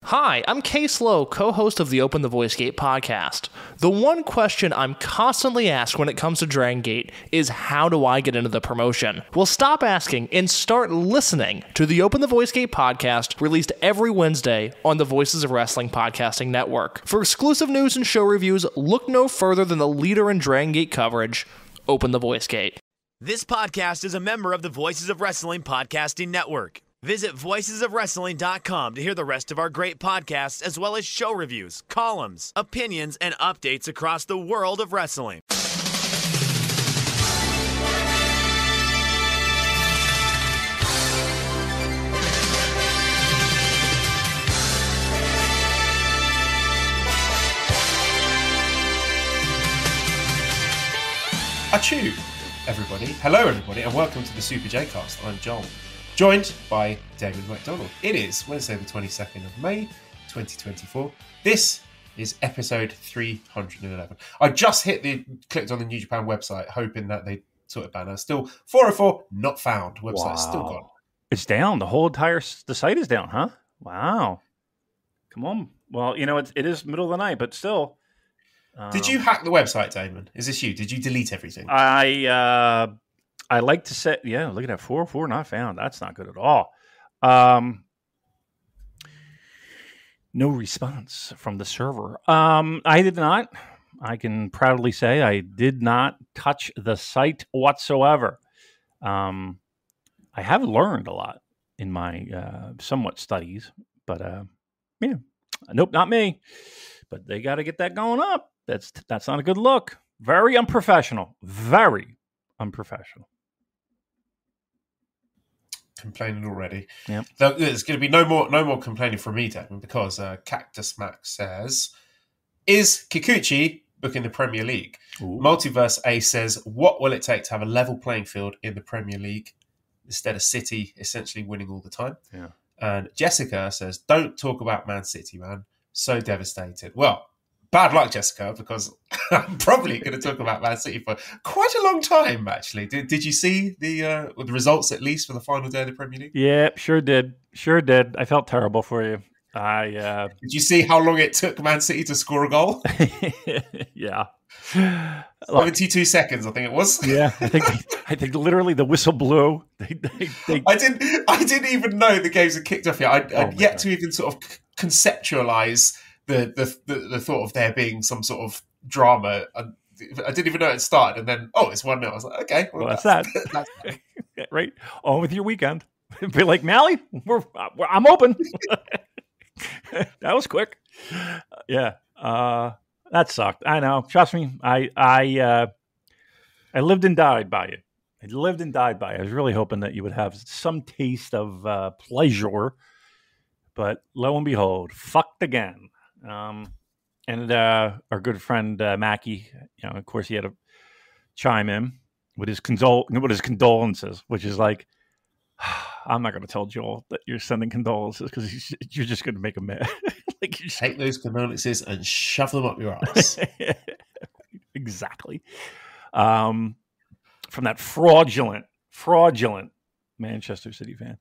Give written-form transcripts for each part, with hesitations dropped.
Hi, I'm Case Lowe, co-host of the Open the Voice Gate podcast. The one question I'm constantly asked when it comes to Dragon Gate is, how do I get into the promotion? Well, stop asking and start listening to the Open the Voice Gate podcast, released every Wednesday on the Voices of Wrestling podcasting network. For exclusive news and show reviews, look no further than the leader in Dragon Gate coverage, Open the Voice Gate. This podcast is a member of the Voices of Wrestling podcasting network. Visit voicesofwrestling.com to hear the rest of our great podcasts, as well as show reviews, columns, opinions, and updates across the world of wrestling. Achoo, everybody. Hello, everybody, and welcome to the Super J-Cast. I'm Joel, joined by Damon McDonald. It is Wednesday the 22nd of May, 2024. This is episode 311. I just clicked on the New Japan website, hoping that they sort it banner. Still 404, not found. Website's still gone. It's down. The site is down, huh? Wow. Come on. Well, you know, it is middle of the night, but still. Did you hack the website, Damon? Is this you? Did you delete everything? I like to say, yeah, look at that, 404 not found. That's not good at all. No response from the server. I did not. I can proudly say I did not touch the site whatsoever. I have learned a lot in my somewhat studies, but yeah, nope, not me. But they got to get that going up. That's not a good look. Very unprofessional. Very unprofessional. Complaining already. Yep. There's going to be no more complaining from me, Damon, because Cactus Max says, is Kikuchi booking the Premier League? Ooh. Multiverse A says, what will it take to have a level playing field in the Premier League instead of City essentially winning all the time? Yeah. And Jessica says, don't talk about Man City, man. So devastated. Well, bad luck, Jessica, because I'm probably going to talk about Man City for quite a long time, actually. Did you see the results, at least, for the final day of the Premier League? Yeah, sure did. Sure did. I felt terrible for you. Did you see how long it took Man City to score a goal? Yeah. 72 seconds, I think it was. Yeah, I think literally the whistle blew. I didn't even know the games had kicked off yet. I'd yet to even sort of conceptualize the thought of there being some sort of drama. I didn't even know it started, and then it's 1-0. I was like, okay, well that's that. Right, on with your weekend. Be like, Mally, I'm open. That was quick. Yeah, that sucked. I know. Trust me, I lived and died by it. I lived and died by it. I was really hoping that you would have some taste of pleasure, but lo and behold, fucked again. And our good friend Mackie, of course, he had to chime in with his condolences, which is like, I'm not going to tell Joel that you're sending condolences because you're just going to make him mad. Take those condolences and shove them up your ass. Exactly. From that fraudulent Manchester City fan.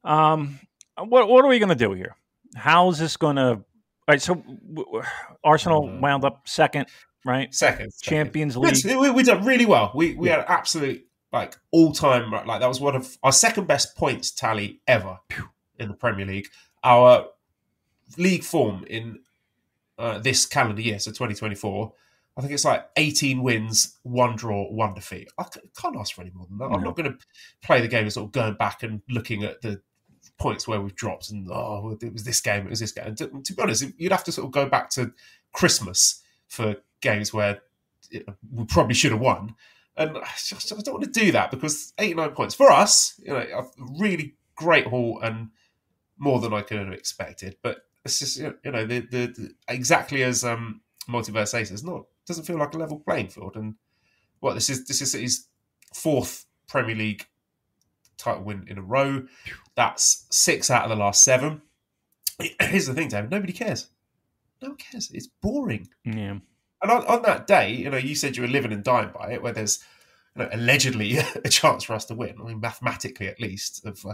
What are we going to do here? How is this going to? All right, so Arsenal wound up second, right? Second. Champions League. We done really well. We had an absolute all-time, that was one of our second best points tally ever in the Premier League. Our league form in this calendar year, so 2024, I think it's 18 wins, 1 draw, 1 defeat. I can't ask for any more than that. No. I'm not going to play the game of sort of going back and looking at the points where we've dropped and it was this game. And to be honest, you'd have to sort of go back to Christmas for games where we probably should have won. And I don't want to do that because 89 points for us, a really great haul and more than I could have expected. But it's just, the exactly as Multiverse says, doesn't feel like a level playing field. And this is his 4th Premier League title win in a row. That's 6 out of the last 7. Here's the thing, David. Nobody cares. No one cares. It's boring. Yeah. And on that day, you said you were living and dying by it, where there's allegedly a chance for us to win. I mean, mathematically at least, of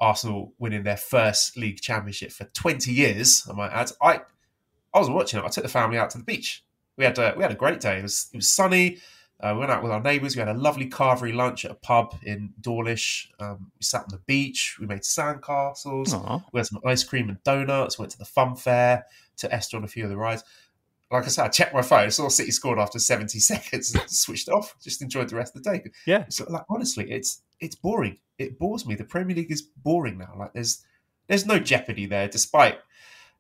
Arsenal winning their first league championship for 20 years, I might add. I was watching it. I took the family out to the beach. We had a great day. It was sunny. We went out with our neighbours. We had a lovely carvery lunch at a pub in Dawlish. We sat on the beach. We made sandcastles. Aww. We had some ice cream and donuts. Went to the fun fair, to Esther on a few of the rides. Like I said, I checked my phone. Saw City scored after 70 seconds. Switched it off. Just enjoyed the rest of the day. Yeah. So, like, honestly, it's boring. It bores me. The Premier League is boring now. Like, there's no jeopardy there, despite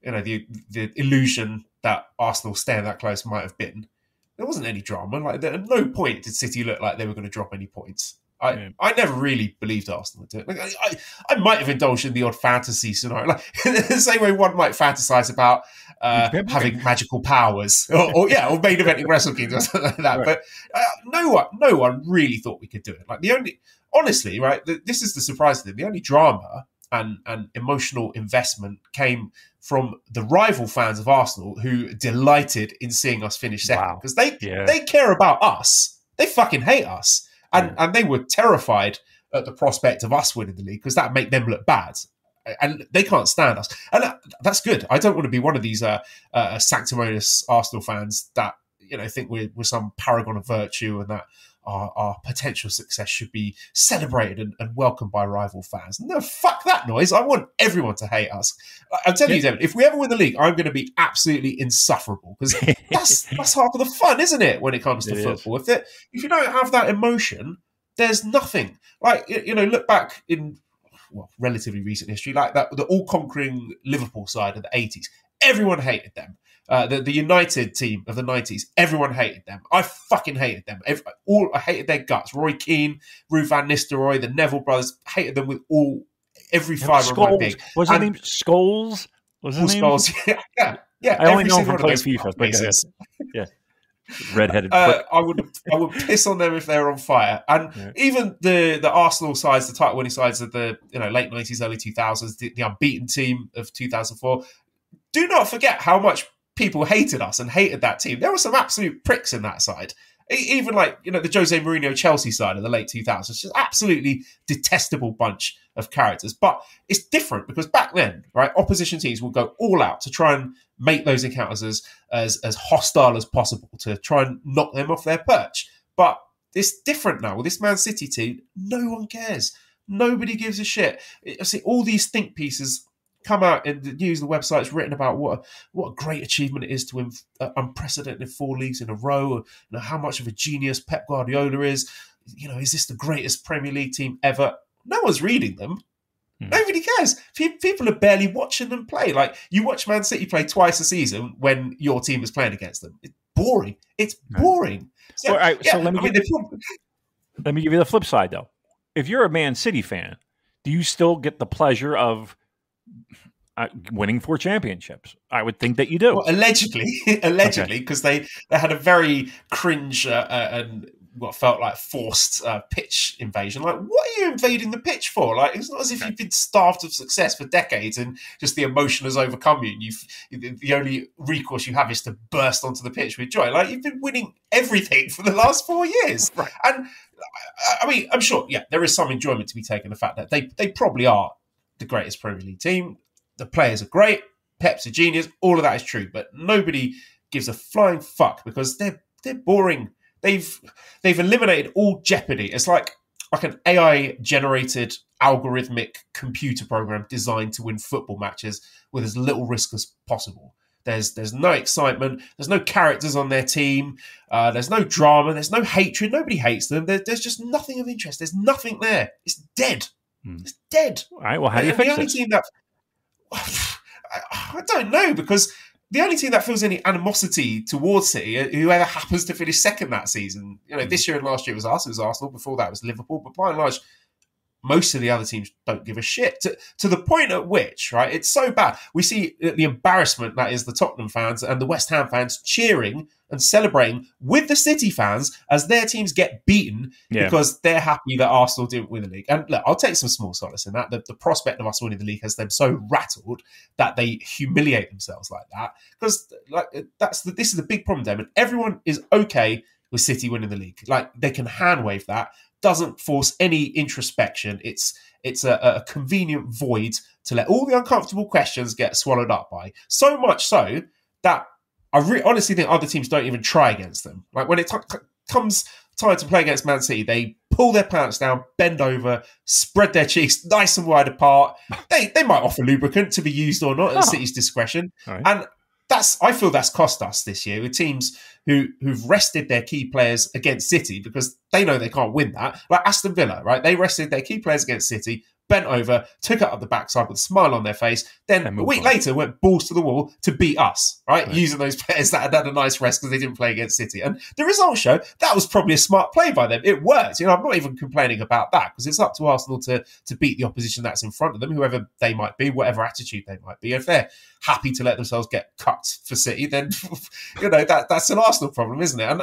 the illusion that Arsenal staying that close might have been. There wasn't any drama. Like, at no point did City look like they were going to drop any points. I never really believed Arsenal would do it. Like, I might have indulged in the odd fantasy scenario, like the same way one might fantasize about having magical powers, or main eventing Wrestle Kings or something like that. Right. But no one really thought we could do it. Like, honestly, right? This is the surprising thing. The only drama and emotional investment came from the rival fans of Arsenal, who delighted in seeing us finish second, because they care about us. They fucking hate us. And they were terrified at the prospect of us winning the league, because that make them look bad. And they can't stand us. And that's good. I don't want to be one of these sanctimonious Arsenal fans that think we're some paragon of virtue and that our potential success should be celebrated and welcomed by rival fans. No, fuck that noise. I want everyone to hate us. I'm telling you, Damon, if we ever win the league, I'm going to be absolutely insufferable, because that's half of the fun, isn't it, when it comes to football? If you don't have that emotion, there's nothing. Like, look back in relatively recent history, like that, the all-conquering Liverpool side of the 80s. Everyone hated them. The United team of the 90s, everyone hated them. I fucking hated them. I hated their guts. Roy Keane, Ruud van Nistelrooy, the Neville brothers, hated them with every fibre of my being. Was his name Scholes? Was his name? Scholes. Yeah. I only know him from playing FIFA. But yeah. Redheaded. I would piss on them if they were on fire. And even the Arsenal sides, the title winning sides of the late 90s, early 2000s, the unbeaten team of 2004. Do not forget how much people hated us and hated that team. There were some absolute pricks in that side. Even like, the Jose Mourinho Chelsea side of the late 2000s. Just absolutely detestable bunch of characters. But it's different, because back then, right, opposition teams would go all out to try and make those encounters as hostile as possible, to try and knock them off their perch. But it's different now. With this Man City team, no one cares. Nobody gives a shit. I see all these think pieces come out in the news, the website's written about what a great achievement it is to win unprecedented 4 leagues in a row, how much of a genius Pep Guardiola is. Is this the greatest Premier League team ever? No one's reading them. Nobody cares. People are barely watching them play. Like, you watch Man City play twice a season when your team is playing against them. It's boring. It's boring. So, let me give you the flip side, though. If you're a Man City fan, do you still get the pleasure of winning 4 championships? I would think that you do. Well, allegedly, because they had a very cringe and what felt like forced pitch invasion. Like, what are you invading the pitch for? Like, it's not as if you've been starved of success for decades and just the emotion has overcome you. And the only recourse you have is to burst onto the pitch with joy. Like, you've been winning everything for the last 4 years, right? And I mean, I'm sure, there is some enjoyment to be taken. The fact that they probably are the greatest Premier League team. The players are great. Pep's a genius. All of that is true, but nobody gives a flying fuck, because they're boring. They've eliminated all jeopardy. It's like an AI generated algorithmic computer program designed to win football matches with as little risk as possible. There's no excitement. There's no characters on their team. There's no drama. There's no hatred. Nobody hates them. There's just nothing of interest. There's nothing there. It's dead. It's dead. All right. Well, how do you fix it? I don't know, because the only team that feels any animosity towards City, whoever happens to finish second that season, this year and last year it was us, it was Arsenal, before that it was Liverpool, but by and large, most of the other teams don't give a shit, to the point at which, right, it's so bad. We see the embarrassment that is the Tottenham fans and the West Ham fans cheering and celebrating with the City fans as their teams get beaten because they're happy that Arsenal didn't win the league. And look, I'll take some small solace in that. The prospect of us winning the league has them so rattled that they humiliate themselves like that. Because this is the big problem, Damon. Everyone is okay with City winning the league. Like, they can hand wave that. doesn't force any introspection. It's a convenient void to let all the uncomfortable questions get swallowed up by. So much so that I honestly think other teams don't even try against them. Like when it comes time to play against Man City, they pull their pants down, bend over, spread their cheeks nice and wide apart. They might offer lubricant to be used or not at City's discretion. Right. And I feel that's cost us this year with teams who've rested their key players against City because they know they can't win that. Like Aston Villa, right? They rested their key players against City, bent over, took it up the backside with a smile on their face. Then a week later went balls to the wall to beat us, right? Using those players that had a nice rest because they didn't play against City. And the results show that was probably a smart play by them. It worked. I'm not even complaining about that because it's up to Arsenal to beat the opposition that's in front of them, whoever they might be, whatever attitude they might be. If they're happy to let themselves get cut for City, then that's an Arsenal problem, isn't it? And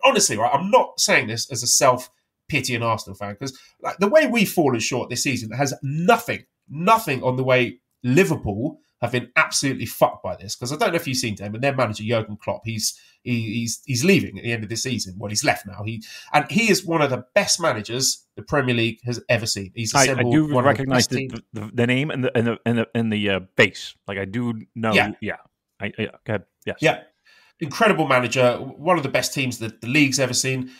honestly, right, I'm not saying this as a self-pitying Arsenal fan because like the way we've fallen short this season has nothing on the way Liverpool have been absolutely fucked by this. Because I don't know if you've seen Damon, their manager Jurgen Klopp, he's leaving at the end of this season. Well, he's left now. He is one of the best managers the Premier League has ever seen. He's assembled. I do recognize the name and the face. Like I do know. Yeah. Go ahead. Yes. Yeah. Incredible manager. One of the best teams that the league's ever seen.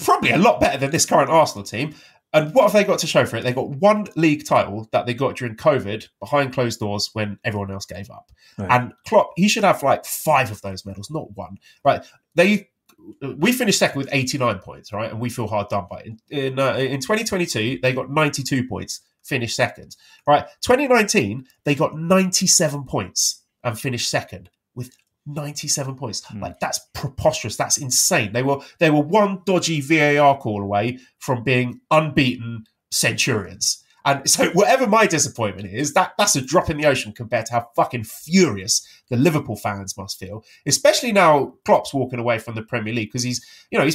Probably a lot better than this current Arsenal team. And what have they got to show for it? They got one league title that they got during COVID behind closed doors when everyone else gave up. Right. And Klopp, he should have like 5 of those medals, not one. Right? We finished second with 89 points, right? And we feel hard done by. In 2022, they got 92 points, finished second. Right? 2019, they got 97 points and finished second with 97 points. Like that's preposterous. That's insane. They were one dodgy VAR call away from being unbeaten Centurions. And so whatever my disappointment is, that's a drop in the ocean compared to how fucking furious the Liverpool fans must feel. Especially now Klopp's walking away from the Premier League because he's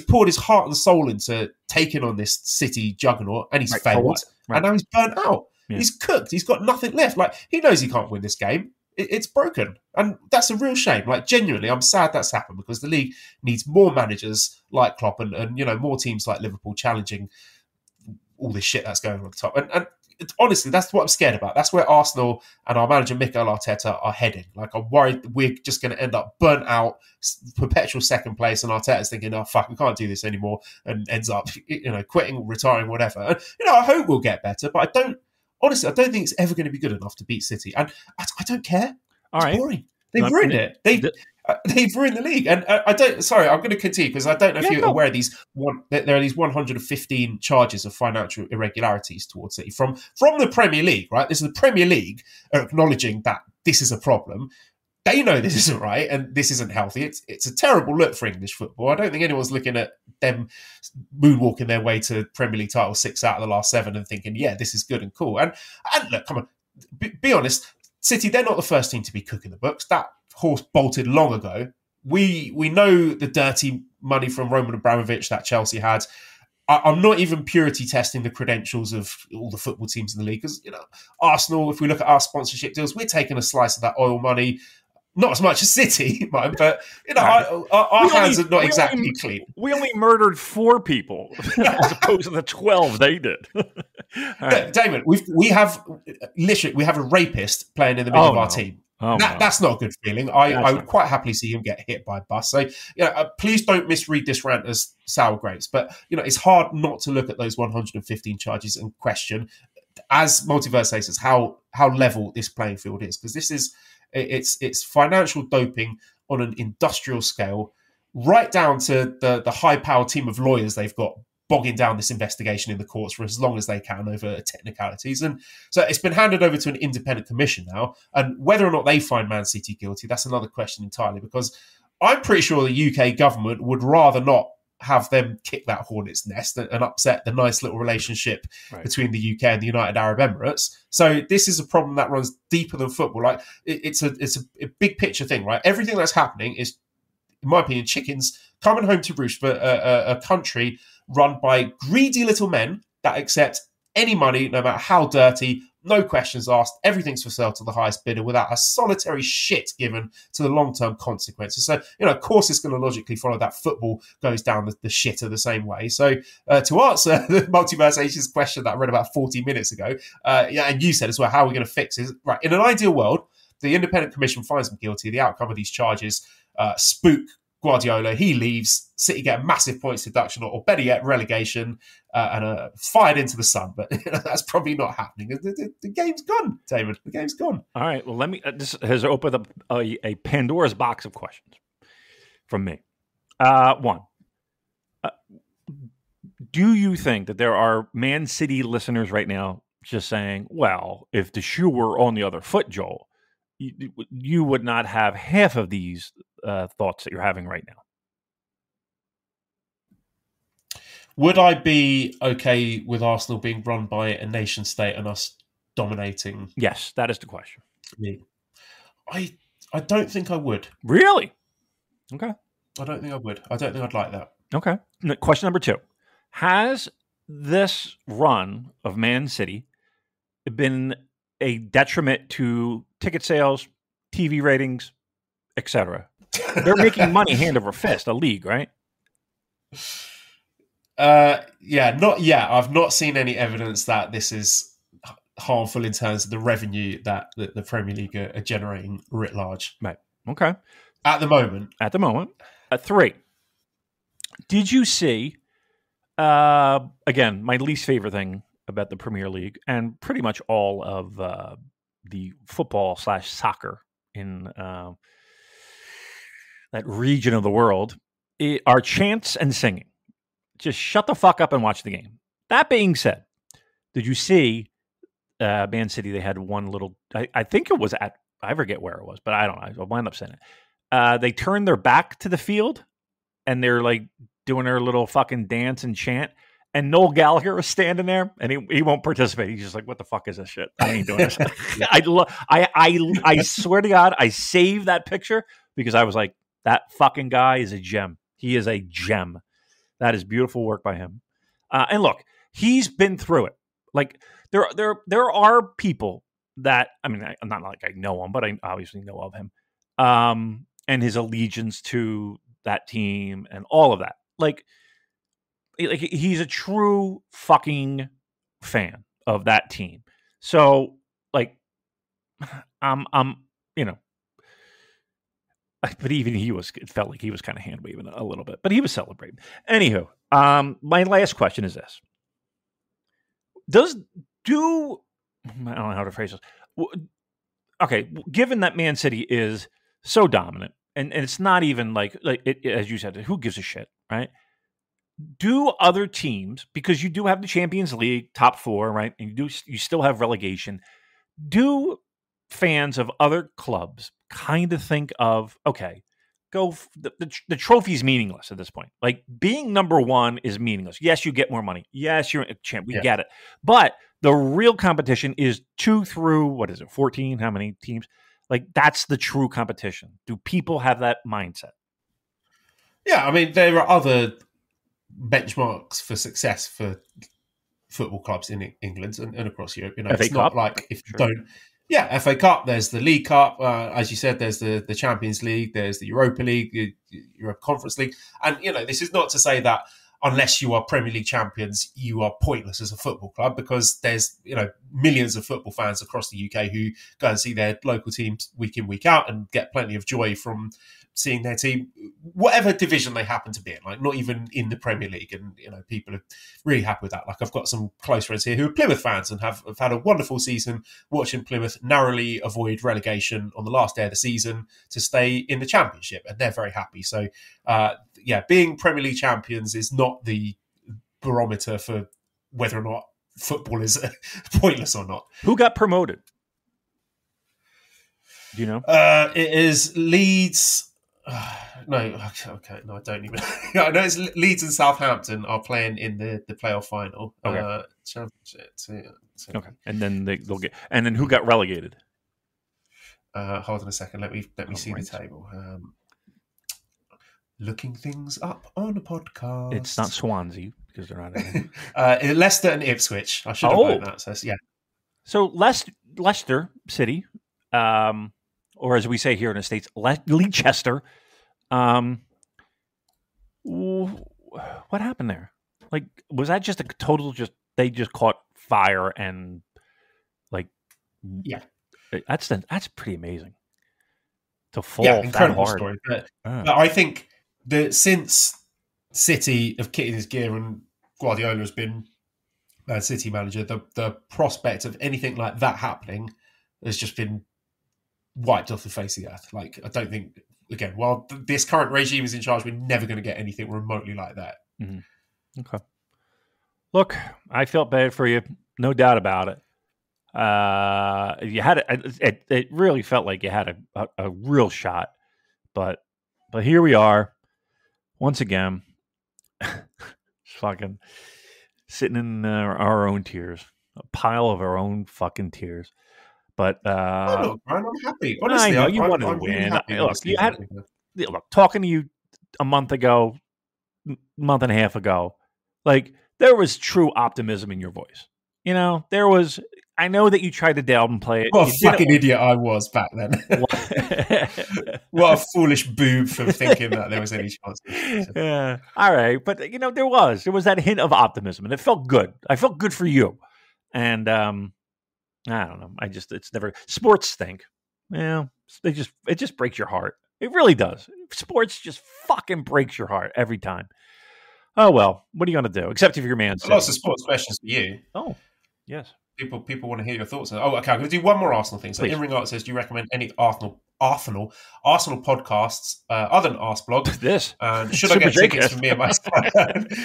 poured his heart and soul into taking on this City juggernaut and he's failed. Right. And now he's burnt out. Yeah. He's cooked. He's got nothing left. Like he knows he can't win this game. It's broken. And that's a real shame. Like, genuinely, I'm sad that's happened because the league needs more managers like Klopp and more teams like Liverpool challenging all this shit that's going on at the top. And honestly, that's what I'm scared about. That's where Arsenal and our manager, Mikel Arteta, are heading. Like, I'm worried we're just going to end up burnt out, perpetual second place, and Arteta's thinking, oh, fuck, we can't do this anymore, and ends up, quitting, retiring, whatever. And, I hope we'll get better, but honestly, I don't think it's ever going to be good enough to beat City. And I don't care. All right. Boring. They've ruined it. They've ruined the league. And I'm going to continue because I don't know if you're aware of there are these 115 charges of financial irregularities towards City from the Premier League, right? This is the Premier League acknowledging that this is a problem. They know this isn't right and this isn't healthy. It's a terrible look for English football. I don't think anyone's looking at them moonwalking their way to Premier League title 6 out of the last 7 and thinking, yeah, this is good and cool. And look, come on, be honest, City, they're not the first team to be cooking the books. That horse bolted long ago. We know the dirty money from Roman Abramovich that Chelsea had. I'm not even purity testing the credentials of all the football teams in the league because, Arsenal, if we look at our sponsorship deals, we're taking a slice of that oil money. Not as much as City, but our hands are not exactly clean. We only murdered 4 people as opposed to the 12 they did. Right. Damon, we have a rapist playing in the middle of our team. That's not a good feeling. I would quite happily see him get hit by a bus. So, please don't misread this rant as sour grapes. But it's hard not to look at those 115 charges and question, as Multiverse says, how level this playing field is, because this is. It's financial doping on an industrial scale, right down to the high-powered team of lawyers they've got bogging down this investigation in the courts for as long as they can over technicalities. And so it's been handed over to an independent commission now. And whether or not they find Man City guilty, that's another question entirely, because I'm pretty sure the UK government would rather not have them kick that hornet's nest and upset the nice little relationship between the UK and the United Arab Emirates. So this is a problem that runs deeper than football. Like it's a big picture thing, right? Everything that's happening is, in my opinion, chickens coming home to roost for a country run by greedy little men that accept any money, no matter how dirty, no questions asked. Everything's for sale to the highest bidder without a solitary shit given to the long-term consequences. So, of course, it's going to logically follow that football goes down the shitter the same way. So, to answer the Multiverse Asians question that I read about 40 minutes ago, and you said as well, how are we going to fix it? Right, in an ideal world, the independent commission finds him guilty. The outcome of these charges spook Guardiola. He leaves. City get a massive points deduction, or better yet, relegation, and fired into the sun. But that's probably not happening. The game's gone, Damon. The game's gone. All right. Well, let me. This has opened up a Pandora's box of questions from me. One. Do you think that there are Man City listeners right now just saying, well, if the shoe were on the other foot, Joel, you would not have half of these thoughts that you're having right now? Would I be okay with Arsenal being run by a nation state and us dominating? Yes, that is the question. I don't think I would. Really? Okay. I don't think I would. I don't think I'd like that. Okay. Question number 2. Has this run of Man City been a detriment to ticket sales, TV ratings, etc.? They're making money hand over fist, a league, right? Not yet. I've not seen any evidence that this is harmful in terms of the revenue that the Premier League are generating writ large. Right. Okay. At the moment. 3. Did you see, again, my least favorite thing about the Premier League and pretty much all of the football/soccer in that region of the world are chants and singing. Just shut the fuck up and watch the game. That being said, did you see Man City? They had one little, I think it was at, I forget where it was, but I don't know. I wound up saying it. They turned their back to the field and they're like doing their little fucking dance and chant. And Noel Gallagher was standing there, and he won't participate. He's just like, "What the fuck is this shit? I ain't doing this." I swear to God, I saved that picture because I was like, "That fucking guy is a gem. He is a gem. That is beautiful work by him." And look, he's been through it. Like there are people that, I mean, I'm not like I know him, but I obviously know of him, and his allegiance to that team and all of that. Like he's a true fucking fan of that team. So like, I'm, but even it felt like he was kind of hand waving a little bit, but he was celebrating. Anywho, my last question is this: I don't know how to phrase this. Okay, given that Man City is so dominant, and it's not even like it, as you said, who gives a shit, right? Do other teams, because you do have the Champions League top 4, right? And you still have relegation. Do fans of other clubs kind of think of, okay, the trophy's meaningless at this point. Like being number 1 is meaningless. Yes, you get more money. Yes, you're a champ. We get it. But the real competition is 2 through 14? How many teams? Like that's the true competition. Do people have that mindset? Yeah, I mean, there are other benchmarks for success for football clubs in England and across Europe. FA it's Cup? Not like if you don't. Yeah, FA Cup. There's the League Cup, as you said. There's the Champions League. There's the Europa League, the Europa Conference League, and this is not to say that unless you are Premier League champions, you are pointless as a football club, because there's millions of football fans across the UK who go and see their local teams week in, week out, and get plenty of joy from seeing their team, whatever division they happen to be in, like not even in the Premier League. And, people are really happy with that. Like I've got some close friends here who are Plymouth fans and have had a wonderful season watching Plymouth narrowly avoid relegation on the last day of the season to stay in the Championship. And they're very happy. So, being Premier League champions is not the barometer for whether or not football is pointless or not. Who got promoted? Do you know? It is Leeds. No, okay, no, I don't even. I know it's Leeds and Southampton are playing in the playoff final. Okay. Championship. Okay, and then they'll get. And then who got relegated? Hold on a second. Let me see the table. Looking things up on a podcast. It's not Swansea because they're not. Leicester and Ipswich. I should have known that. So yeah. So Leicester City, or as we say here in the States, Leicester. What happened there? Like, was that just a total? They just caught fire and like, yeah, that's pretty amazing to fall incredible that hard. Story. But I think that since City have kitted his gear and Guardiola has been City manager, the prospect of anything like that happening has just been wiped off the face of the earth. Like, I don't think, again, while this current regime is in charge, we're never going to get anything remotely like that. Mm-hmm. Okay. Look, I felt bad for you, no doubt about it. You had it really felt like you had a real shot, but here we are once again, fucking sitting in our own tears, a pile of our own fucking tears. But Brian, I'm happy. Honestly, I know you wanted to win. Look, talking to you a month and a half ago, like, there was true optimism in your voice. You know, there was. I know that you tried to downplay it. What a fucking idiot I was back then. What a foolish boob for thinking that there was any chance. Yeah. All right. But, there was that hint of optimism, and it felt good. I felt good for you. And I don't know. It's never, sports stink. Yeah. It just breaks your heart. It really does. Sports just fucking breaks your heart every time. Oh, well, what are you going to do? Except if you're Man City. Lots of sports questions for you. Oh, yes. People want to hear your thoughts. Oh, okay. I'm going to do one more Arsenal thing. So, In-Ring Art says, do you recommend any Arsenal podcasts other than Arseblog? This. Should I get tickets for me and my son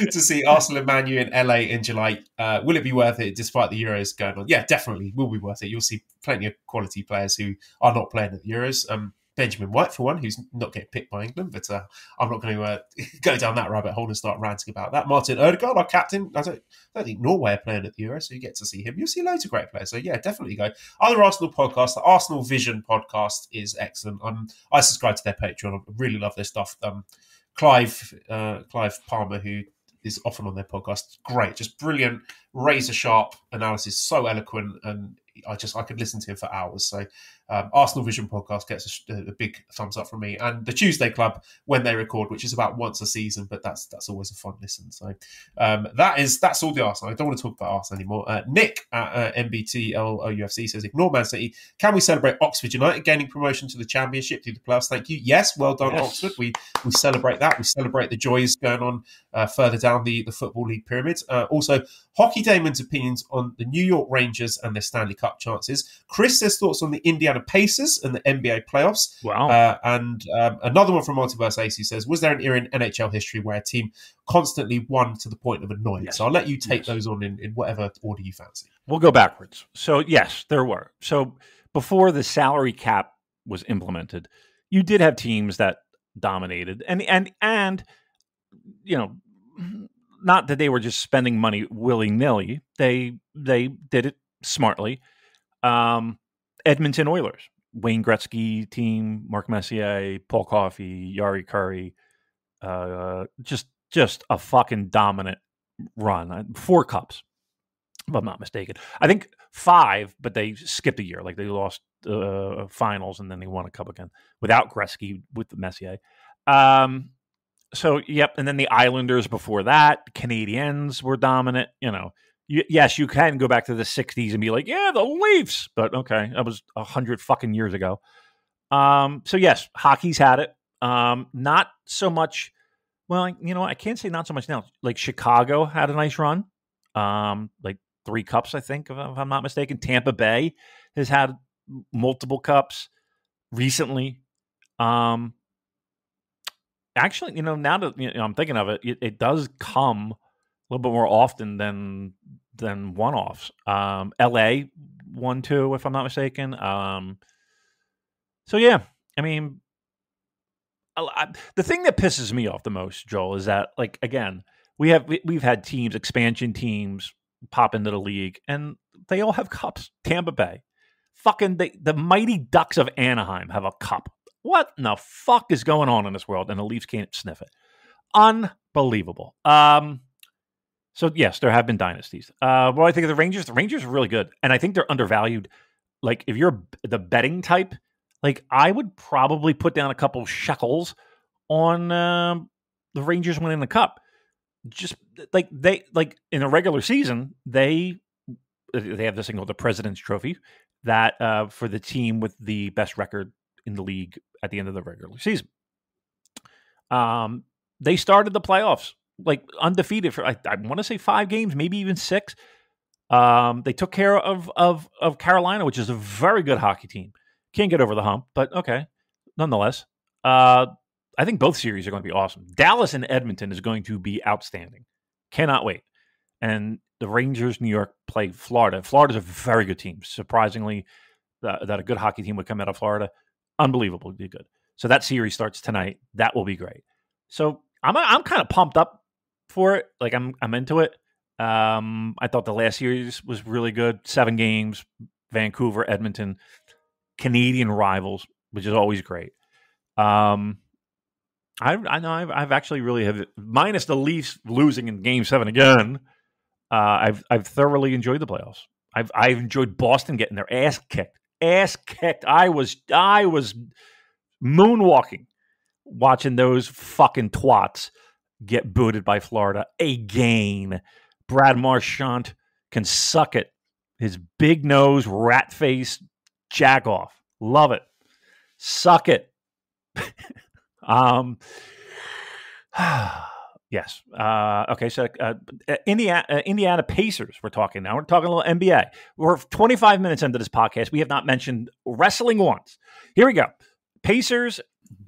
to see Arsenal and Man U in LA in July? Will it be worth it despite the Euros going on? Yeah, definitely will be worth it. You'll see plenty of quality players who are not playing at the Euros. Benjamin White, for one, who's not getting picked by England, but I'm not going to go down that rabbit hole and start ranting about that. Martin Odegaard, our captain, I don't think Norway are playing at the Euro, so you get to see him. You'll see loads of great players, so yeah, definitely go. Other Arsenal podcasts, the Arsenal Vision podcast is excellent. I subscribe to their Patreon. I really love their stuff. Clive Palmer, who is often on their podcast, great, just brilliant, razor sharp analysis, so eloquent, and I could listen to him for hours. So Arsenal Vision podcast gets a big thumbs up from me, and the Tuesday Club when they record, which is about once a season, but that's always a fun listen. So that's all the Arsenal. I don't want to talk about Arsenal anymore. Nick at MBTLOUFC says, ignore Man City. Can we celebrate Oxford United gaining promotion to the Championship through the playoffs? Thank you. Yes, well done, yes. Oxford. We celebrate that. We celebrate the joys going on further down the Football League pyramids. Also, Hockey Damon's opinions on the New York Rangers and their Stanley Cup chances. Chris says thoughts on the Indiana Pacers and the NBA playoffs. Wow. And another one from Multiverse Ace who says, was there an era in NHL history where a team constantly won to the point of annoyance? Yes. So I'll let you take those on in whatever order you fancy. We'll go backwards. So yes, there were. So before the salary cap was implemented, you did have teams that dominated and not that they were just spending money willy-nilly. They did it smartly. Edmonton Oilers, Wayne Gretzky team, Mark Messier, Paul Coffey, Yari Curry, just a fucking dominant run. 4 cups, if I'm not mistaken. I think 5, but they skipped a year. Like, they lost finals and then they won a cup again without Gretzky with the Messier. So, yep. And then the Islanders before that, Canadiens were dominant. Yes, you can go back to the 60s and be like, yeah, the Leafs. But okay, that was 100 fucking years ago. So yes, hockey's had it. Not so much. Well, I can't say not so much now. Like, Chicago had a nice run. Like 3 cups, I think, if I'm not mistaken. Tampa Bay has had multiple cups recently. Actually, now that I'm thinking of it, it does come a little bit more often than one-offs. LA won 2, if I'm not mistaken. So yeah, I mean, the thing that pisses me off the most, Joel, is that, like, again, we've had teams, expansion teams, pop into the league, and they all have cups. Tampa Bay, fucking the Mighty Ducks of Anaheim have a cup. What in the fuck is going on in this world? And the Leafs can't sniff it. Unbelievable. So yes, there have been dynasties. What I think of the Rangers are really good, and I think they're undervalued. Like if you're the betting type, like I would probably put down a couple shekels on the Rangers winning the cup. Just like in a regular season, they have this thing called the President's Trophy that for the team with the best record in the league at the end of the regular season. They started the playoffs like undefeated for I want to say 5 games, maybe even 6. They took care of Carolina, which is a very good hockey team. Can't get over the hump, but okay, nonetheless. I think both series are going to be awesome. Dallas and Edmonton is going to be outstanding. Cannot wait. And the Rangers, New York, play Florida. Florida's a very good team. Surprisingly, that a good hockey team would come out of Florida. Unbelievable. It'd be good. So that series starts tonight. That will be great. So I'm kind of pumped up for it. Like I'm into it. I thought the last series was really good. 7 games. Vancouver, Edmonton, Canadian rivals, which is always great. I know I've actually really have, minus the Leafs losing in Game 7 again. I've thoroughly enjoyed the playoffs. I've enjoyed Boston getting their ass kicked. I was moonwalking watching those fucking twats get booted by Florida again. Brad Marchand can suck it. His big nose, rat face, jack off. Love it. Suck it. Yes. Okay. So Indiana Pacers. We're talking now. We're talking a little NBA. We're 25 minutes into this podcast. We have not mentioned wrestling once. Here we go. Pacers.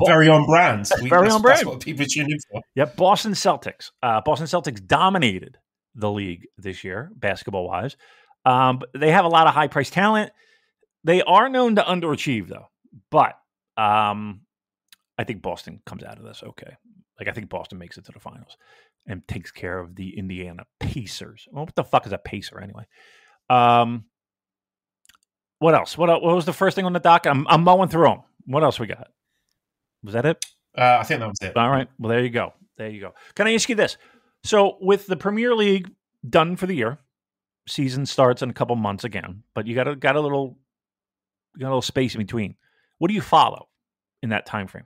Very on brand. Very on brand. That's what people tune in for. Yep. Boston Celtics. Boston Celtics dominated the league this year, basketball wise. But they have a lot of high priced talent. They are known to underachieve though. But I think Boston comes out of this okay. Like I think Boston makes it to the finals and takes care of the Indiana Pacers. Well, what the fuck is a Pacer anyway? What else? What was the first thing on the docket? I'm mowing through them. What else we got? Was that it? I think that was it. All right. Well, there you go. Can I ask you this? So with the Premier League done for the year, season starts in a couple months again, but you got a little space in between. What do you follow in that time frame?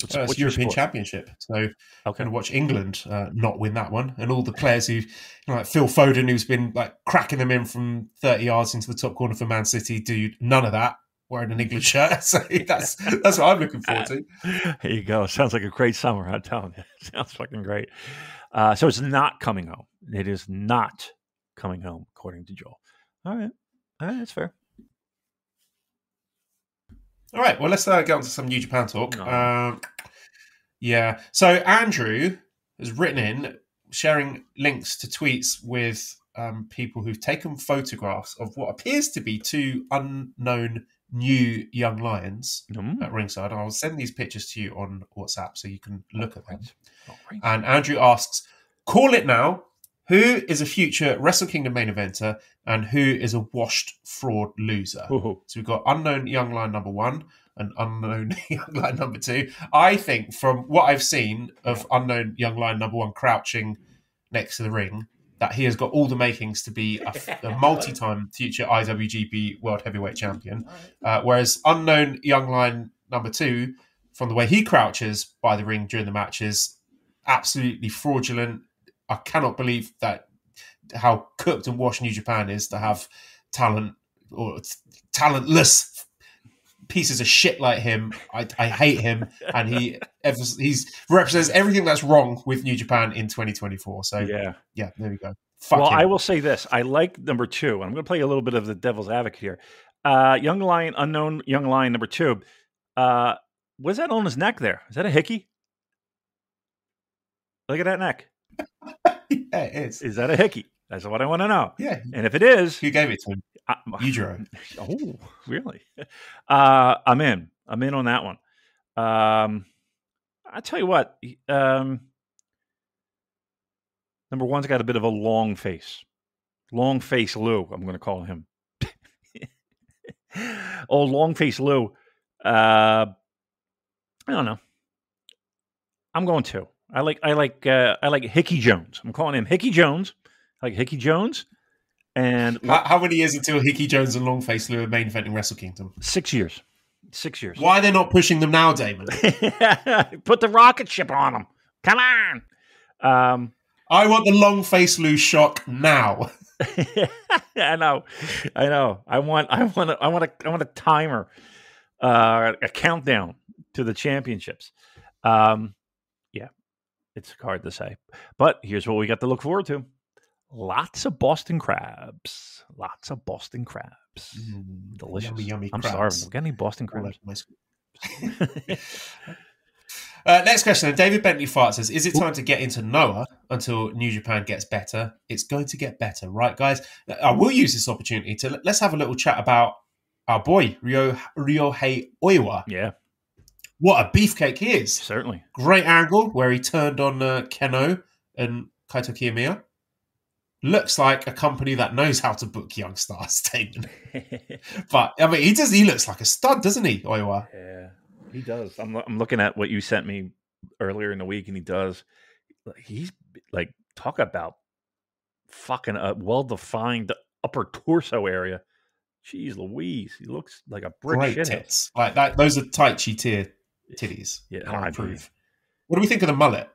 It's European Championship. So I'm going to watch England not win that one. And all the players who, like Phil Foden, who's been like cracking them in from 30 yards into the top corner for Man City, do none of that wearing an England shirt. So that's what I'm looking forward to. There you go. Sounds like a great summer, I'm telling you. Sounds fucking great. So it's not coming home. It is not coming home, according to Joel. All right. That's fair. All right, well, let's get on to some New Japan talk. Yeah, so Andrew has written in, sharing links to tweets with people who've taken photographs of what appears to be 2 unknown new young lions at ringside. I'll send these pictures to you on WhatsApp so you can look at them. Right. And Andrew asks, call it now. Who is a future Wrestle Kingdom main eventer and who is a washed fraud loser? Ooh. So we've got unknown young lion number 1 and unknown young lion number 2. I think from what I've seen of unknown young lion number 1 crouching next to the ring, that he has got all the makings to be a multi-time future IWGP World Heavyweight Champion. Whereas unknown young lion number 2, from the way he crouches by the ring during the matches, absolutely fraudulent. I cannot believe that how cooked and washed New Japan is to have talent or talentless pieces of shit like him. I hate him, and he's represents everything that's wrong with New Japan in 2024. So yeah, there we go. Fuck him. I will say this: I like number 2. I'm going to play a little bit of the devil's advocate here. Young lion, unknown young lion number 2. What's that on his neck there? Is that a hickey? Look at that neck. Yeah, it is. Is that a hickey? That's what I want to know. Yeah. And if it is... Who gave it to him? Yujiro. Oh, really? I'm in on that one. I tell you what. Number 1's got a bit of a long face. Long face Lou, I'm going to call him. Oh, long face Lou. I don't know. I'm going 2. I like Hickey Jones. I'm calling him Hickey Jones. I like Hickey Jones. And how many years until Hickey Jones and Longface Lou are main eventing Wrestle Kingdom? 6 years. 6 years. Why are they not pushing them now, Damon? Put the rocket ship on them. Come on. I want the Longface Lou shock now. I know. I want a timer, a countdown to the championships. Yeah, it's hard to say, but here's what we got to look forward to. Lots of Boston crabs. Delicious. Yummy I'm crabs. starving. We got any Boston crabs? Next question. David Bentley Fart says, is it time to get into Noah until New Japan gets better? It's going to get better, right, guys? I will use this opportunity to let's have a little chat about our boy, Ryohei Oiwa. Yeah. What a beefcake he is. Certainly. Great angle where he turned on Keno and Kaito Kiyomiya. Looks like a company that knows how to book young stars, Damon. But, I mean, he looks like a stud, doesn't he, Oiwa? Yeah, he does. I'm looking at what you sent me earlier in the week, and he does. He's like, talk about fucking a well-defined upper torso area. Jeez Louise, he looks like a brick Great shithead. tits. Like that. Those are Taichi tier titties. Yeah, I I approve. What do we think of the mullet?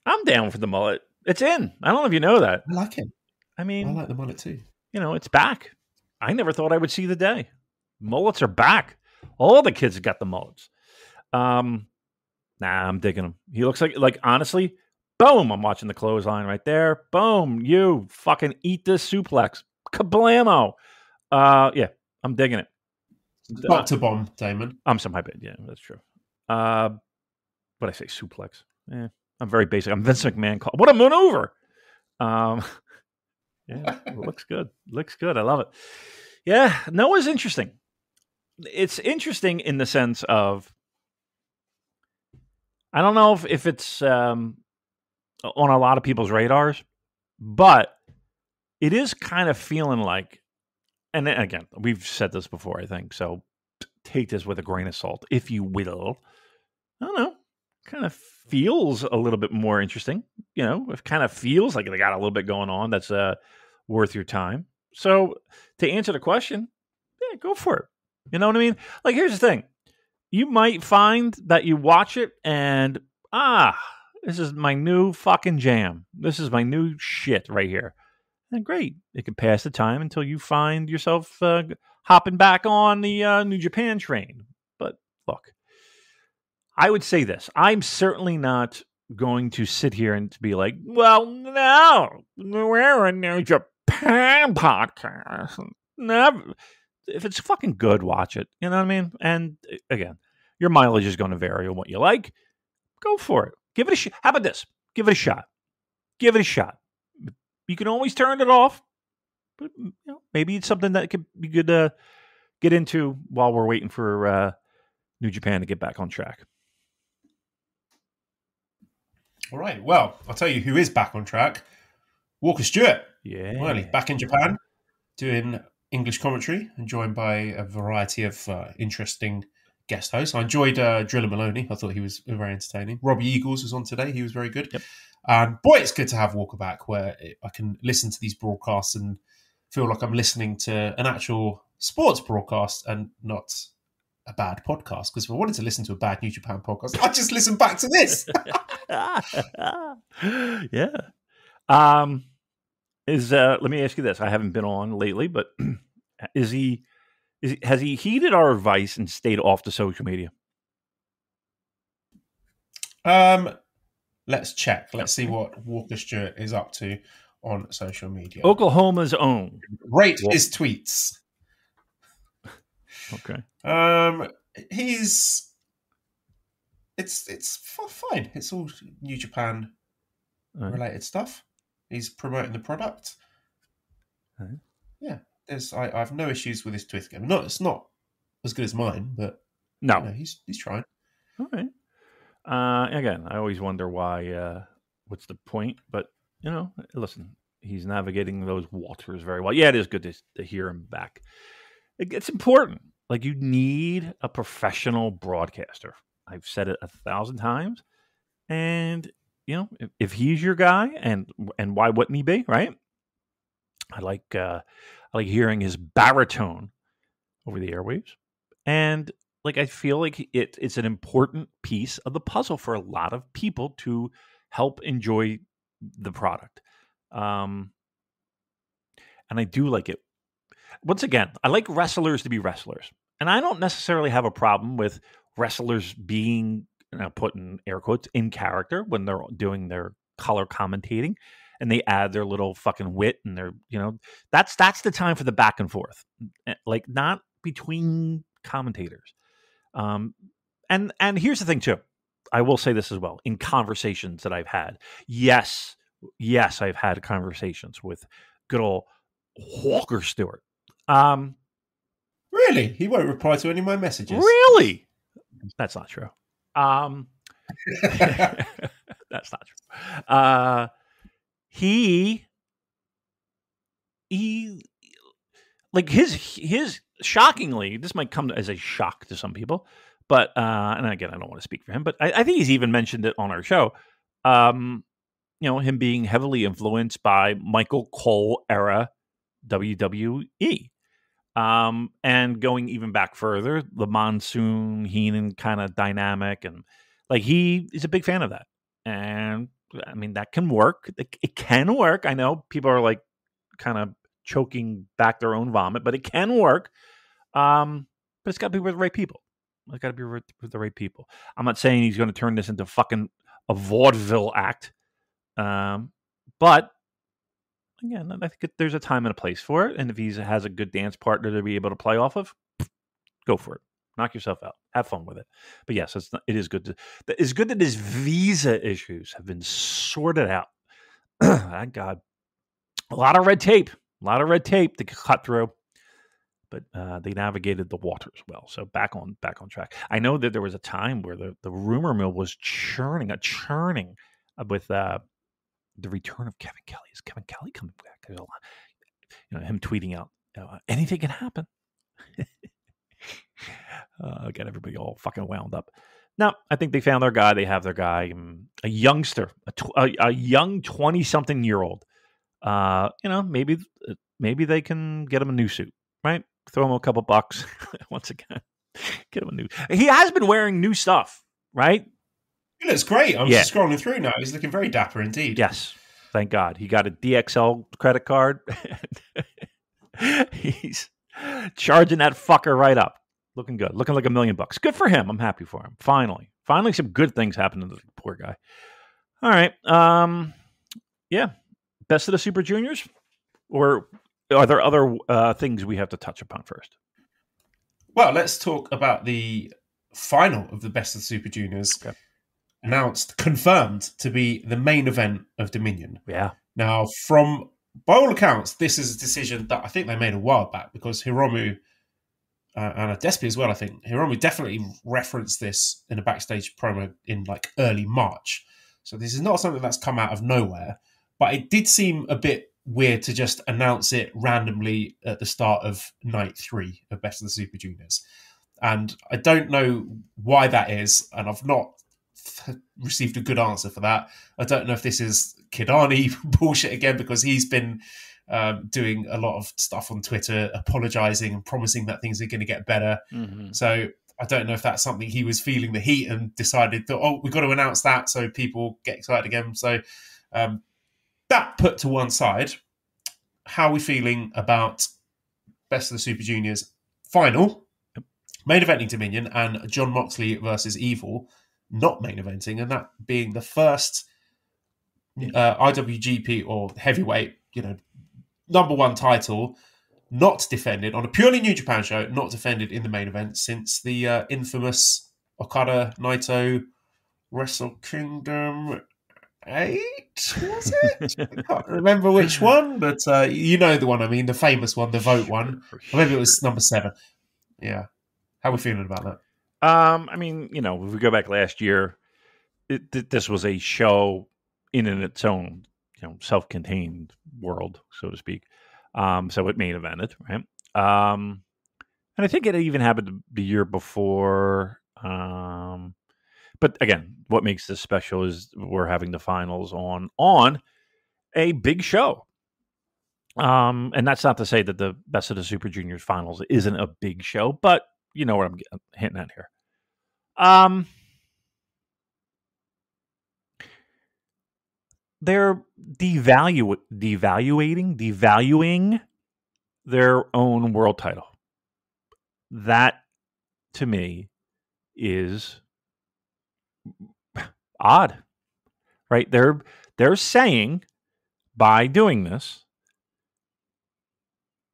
I'm down for the mullet. It's in. I don't know if you know that. I like it. I mean, I like the mullet too. it's back. I never thought I would see the day. Mullets are back. All the kids have got the mullets. Nah, I'm digging him. He looks like honestly, boom, I'm watching the clothesline right there. Boom, you fucking eat this suplex. Kablamo. Yeah, I'm digging it. Not to bomb, Damon. I'm some hype. Yeah, that's true. But I say suplex. I'm very basic. I'm Vince McMahon. What a maneuver. Yeah, it looks good. Looks good. I love it. Yeah, Noah's interesting. It's interesting in the sense of, I don't know if it's on a lot of people's radars, but it is kind of feeling like, and again, we've said this before, I think, so take this with a grain of salt, if you will. I don't know. Kind of feels a little bit more interesting. It kind of feels like they got a little bit going on that's worth your time. So to answer the question, yeah, go for it. You know what I mean? Like, here's the thing. You might find that you watch it and, this is my new fucking jam. This is my new shit right here. And great. It can pass the time until you find yourself hopping back on the New Japan train. But look, I would say this. I'm certainly not going to sit here and be like, well, no, we're a New Japan podcast. Never. If it's fucking good, watch it. You know what I mean? And again, your mileage is going to vary on what you like. Go for it. Give it a shot. How about this? Give it a shot. Give it a shot. You can always turn it off. But maybe it's something that could be good to get into while we're waiting for New Japan to get back on track. All right. Well, I'll tell you who is back on track. Walker Stewart. Yeah. Well, he's back in Japan doing English commentary and joined by a variety of interesting guest hosts. I enjoyed Driller Maloney. I thought he was very entertaining. Robbie Eagles was on today. He was very good. Yep. And boy, it's good to have Walker back where I can listen to these broadcasts and feel like I'm listening to an actual sports broadcast and not a bad podcast. Because if I wanted to listen to a bad New Japan podcast, I'd just listen back to this. Yeah. Let me ask you this. I haven't been on lately, but has he heeded our advice and stayed off the social media? Let's check. Let's see what Walker Stewart is up to on social media. Oklahoma's own. Rate his tweets. Okay. It's fine. It's all New Japan related stuff. He's promoting the product. Right. Yeah, I have no issues with his tweet game. No, it's not as good as mine, but no, he's trying. All right. Again, I always wonder why. What's the point? But listen, he's navigating those waters very well. Yeah, it is good to hear him back. It's important. Like, you need a professional broadcaster. I've said it 1,000 times, and if he's your guy, and why wouldn't he be, right? I like hearing his baritone over the airwaves, and like I feel like it's an important piece of the puzzle for a lot of people to help enjoy the product. And I do like it. Once again, I like wrestlers to be wrestlers, and I don't necessarily have a problem with wrestlers being, put in air quotes, in character when they're doing their color commentating, and they add their little fucking wit and their, that's the time for the back and forth, like not between commentators. And here's the thing too. I will say this as well. In conversations that I've had, yes, I've had conversations with good old Walker Stewart. Really? He won't reply to any of my messages. Really? That's not true. That's not true. He like his shockingly, this might come as a shock to some people, but and again, I don't want to speak for him, but I think he's even mentioned it on our show. Him being heavily influenced by Michael Cole era WWE. And going even back further, the Monsoon Heenan kind of dynamic, and like he is a big fan of that. And I mean, that can work. It can work. I know people are like kind of choking back their own vomit, but it can work. But it's got to be with the right people. It's got to be with the right people. I'm not saying he's going to turn this into fucking a vaudeville act. But again, I think there's a time and a place for it. And if he has a good dance partner to be able to play off of, go for it. Knock yourself out. Have fun with it. But yes, it is good. It's good that his visa issues have been sorted out. Thank God. A lot of red tape to cut through. But they navigated the waters well. So back on track. I know that there was a time where the rumor mill was churning with the return of Kevin Kelly. Is Kevin Kelly coming back? Him tweeting out, anything can happen. Got everybody all fucking wound up. Now, I think they found their guy. They have their guy, a youngster, a young 20-something-year-old. Maybe they can get him a new suit, right? Throw him a couple bucks once again. Get him a new. He has been wearing new stuff, right? He looks great. I'm just scrolling through now. He's looking very dapper indeed. Yes. Thank God. He got a DXL credit card. He's charging that fucker right up. Looking good. Looking like $1 million. Good for him. I'm happy for him. Finally some good things happened to the poor guy. All right. Best of the Super Juniors? Or are there other things we have to touch upon first? Well, let's talk about the final of the Best of the Super Juniors. Okay. Confirmed to be the main event of Dominion. Yeah. Now, by all accounts, this is a decision that I think they made a while back, because Hiromu and Despy as well, I think. Hiromu definitely referenced this in a backstage promo in like early March. So this is not something that's come out of nowhere, but it did seem a bit weird to just announce it randomly at the start of night 3 of Best of the Super Juniors. And I don't know why that is, and I've not received a good answer for that. I don't know if this is Kidani bullshit again, because he's been doing a lot of stuff on Twitter, apologizing and promising that things are going to get better. Mm-hmm. So I don't know if that's something he was feeling the heat and decided that, we've got to announce that so people get excited again. So that put to one side, how are we feeling about Best of the Super Juniors final, main eventing Dominion, and Jon Moxley versus Evil not main eventing, and that being the first IWGP or heavyweight, number one title not defended on a purely New Japan show, not defended in the main event since the infamous Okada Naito Wrestle Kingdom 8, was it? I can't remember which one, but you know the one I mean, the famous one, the vote one. Or maybe it was number 7. Yeah. How are we feeling about that? I mean, if we go back last year, this was a show in its own, self-contained world, so to speak. So it main evented, right? And I think it even happened the year before. But again, what makes this special is we're having the finals on a big show. And that's not to say that the Best of the Super Juniors finals isn't a big show, but you know what I'm hinting at here. They're devaluing their own world title. That, to me, is odd, right? They're saying by doing this,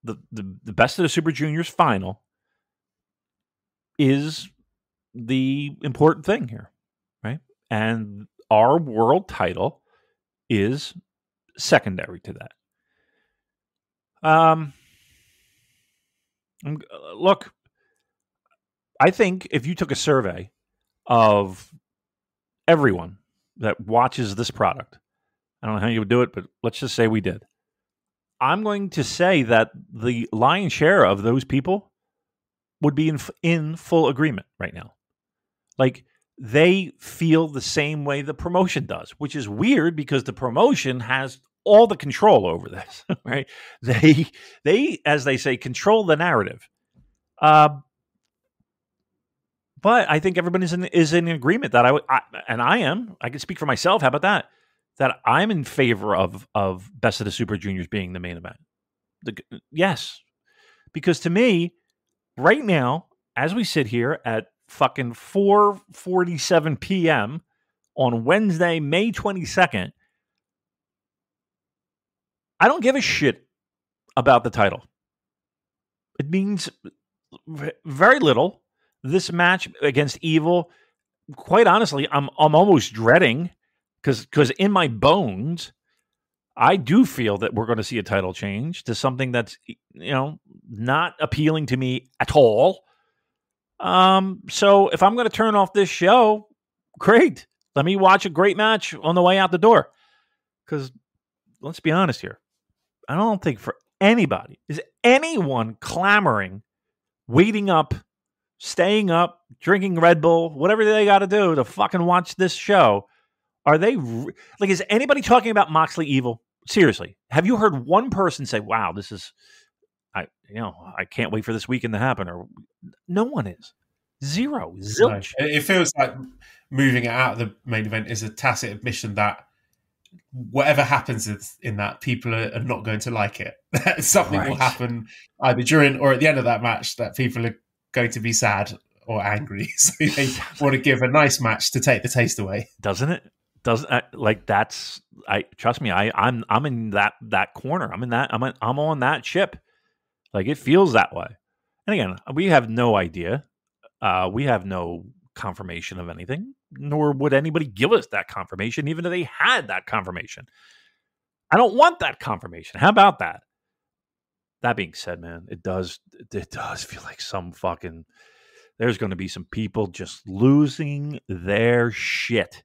the Best of the Super Juniors final is the important thing here, right? And our world title is secondary to that. Look, I think if you took a survey of everyone that watches this product, I don't know how you would do it, but let's just say we did. I'm going to say that the lion's share of those people would be in full agreement right now. Like, they feel the same way the promotion does, which is weird because the promotion has all the control over this, right? They, as they say, control the narrative. But I think everyone is in agreement that I am. I can speak for myself. How about that? That I'm in favor of Best of the Super Juniors being the main event. Yes, because to me, right now, as we sit here at fucking 4:47 p.m. on Wednesday, May 22nd, I don't give a shit about the title. It means very little. This match against Evil, quite honestly, I'm almost dreading because in my bones, I do feel that we're going to see a title change to something that's, not appealing to me at all. So if I'm going to turn off this show, great. Let me watch a great match on the way out the door. Because let's be honest here. I don't think for anybody is anyone clamoring, waiting up, staying up, drinking Red Bull, whatever they got to do to fucking watch this show. Are they is anybody talking about Moxley Evil? Seriously, have you heard one person say, "Wow, this is, I can't wait for this weekend to happen"? Or no one is. Zero. Zilch. No. It feels like moving it out of the main event is a tacit admission that whatever happens in that, people are not going to like it. Something will happen either during or at the end of that match that people are going to be sad or angry. So they want to give a nice match to take the taste away. Doesn't it? Trust me, I'm in that corner. I'm on that ship. Like, it feels that way. And again, we have no idea. We have no confirmation of anything, nor would anybody give us that confirmation, even if they had that confirmation. I don't want that confirmation. How about that? That being said, man, it does feel like there's going to be some people just losing their shit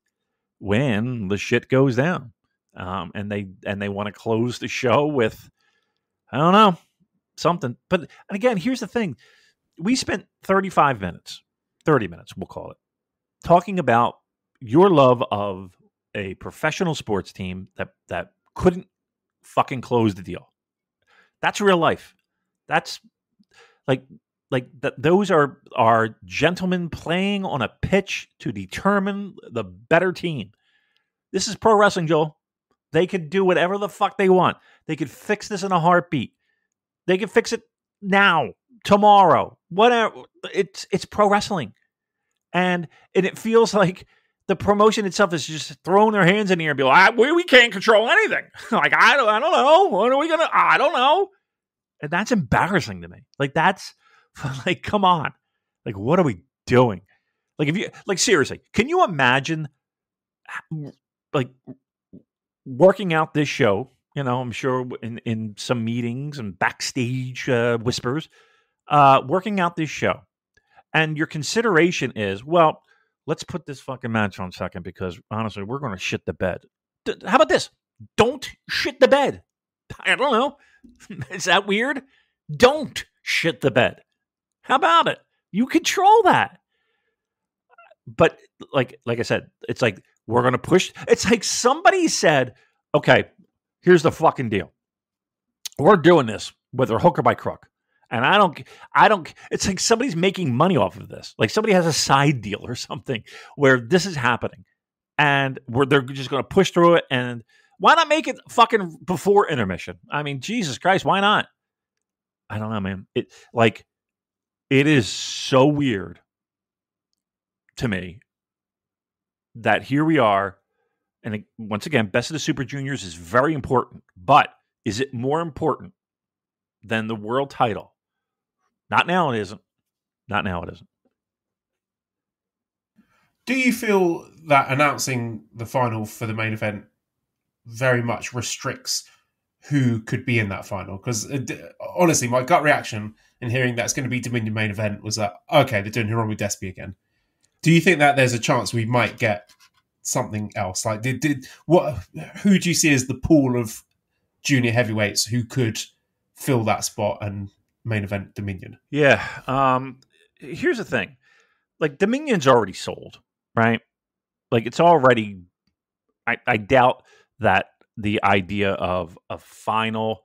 when the shit goes down. And they want to close the show with, I don't know, something. But again, here's the thing. We spent 30 minutes, we'll call it, talking about your love of a professional sports team that couldn't fucking close the deal. That's real life. That's like that. Those are gentlemen playing on a pitch to determine the better team. This is pro wrestling, Joel. They could do whatever the fuck they want. They could fix this in a heartbeat. They could fix it now, tomorrow, whatever. It's pro wrestling, and it feels like the promotion itself is just throwing their hands in the air and be like, we can't control anything. Like, I don't know. What are we gonna? I don't know. And that's embarrassing to me. Like, that's like, come on. Like, what are we doing? Like, if you seriously, can you imagine working out this show? I'm sure in some meetings and backstage whispers, working out this show, and your consideration is, well, let's put this fucking match on second because honestly, we're going to shit the bed. How about this? Don't shit the bed. I don't know. Is that weird? Don't shit the bed. How about it? You control that. but like I said, it's like we're going to push. It's like somebody said, okay, here's the fucking deal. We're doing this whether hook or by crook. And I don't, it's like somebody's making money off of this. Like somebody has a side deal or something where this is happening and they're just going to push through it. And why not make it fucking before intermission? I mean, Jesus Christ, why not? I don't know, man. It is so weird to me that here we are. And once again, Best of the Super Juniors is very important, but is it more important than the world title? Not now, it isn't. Not now, it isn't. Do you feel that announcing the final for the main event very much restricts who could be in that final? Because honestly, my gut reaction in hearing that it's going to be Dominion main event was that, okay, they're doing Hiromu Despy again. Do you think that there's a chance we might get something else? Like, who do you see as the pool of junior heavyweights who could fill that spot and main event Dominion? Yeah. Here's the thing. Like, Dominion's already sold, right? Like, it's already... I doubt that the idea of a final...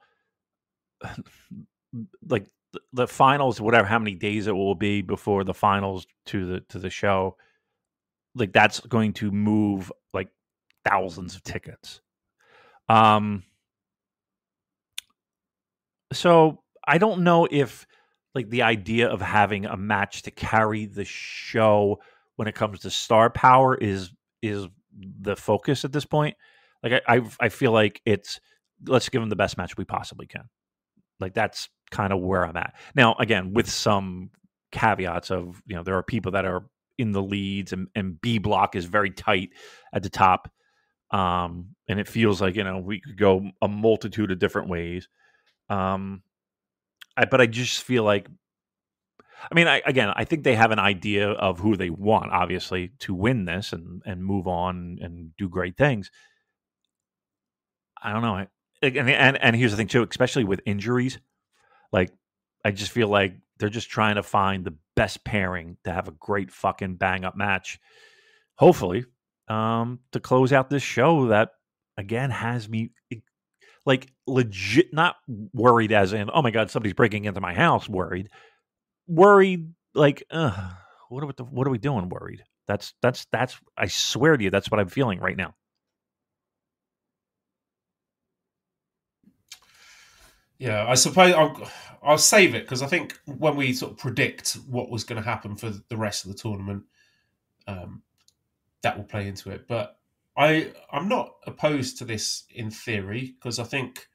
like, the finals, whatever, how many days it will be before the finals to the show, like, that's going to move, like, thousands of tickets. So I don't know if like the idea of having a match to carry the show when it comes to star power is the focus at this point. Like I feel like it's let's give them the best match we possibly can. Like that's kind of where I'm at. Now, again, with some caveats of, you know, there are people that are in the leads and B block is very tight at the top. And it feels like, you know, we could go a multitude of different ways. But I just feel like, I mean, I think they have an idea of who they want, obviously, to win this and move on and do great things. I don't know. And here's the thing, too, especially with injuries. Like, I just feel like they're just trying to find the best pairing to have a great fucking bang-up match, hopefully, to close out this show that, again, has me... like legit, not worried as in, oh my God, somebody's breaking into my house. Worried, like, what are we doing? Worried. That's. I swear to you, that's what I'm feeling right now. Yeah, I suppose I'll save it because I think when we sort of predict what was going to happen for the rest of the tournament, that will play into it. But I'm not opposed to this in theory because I think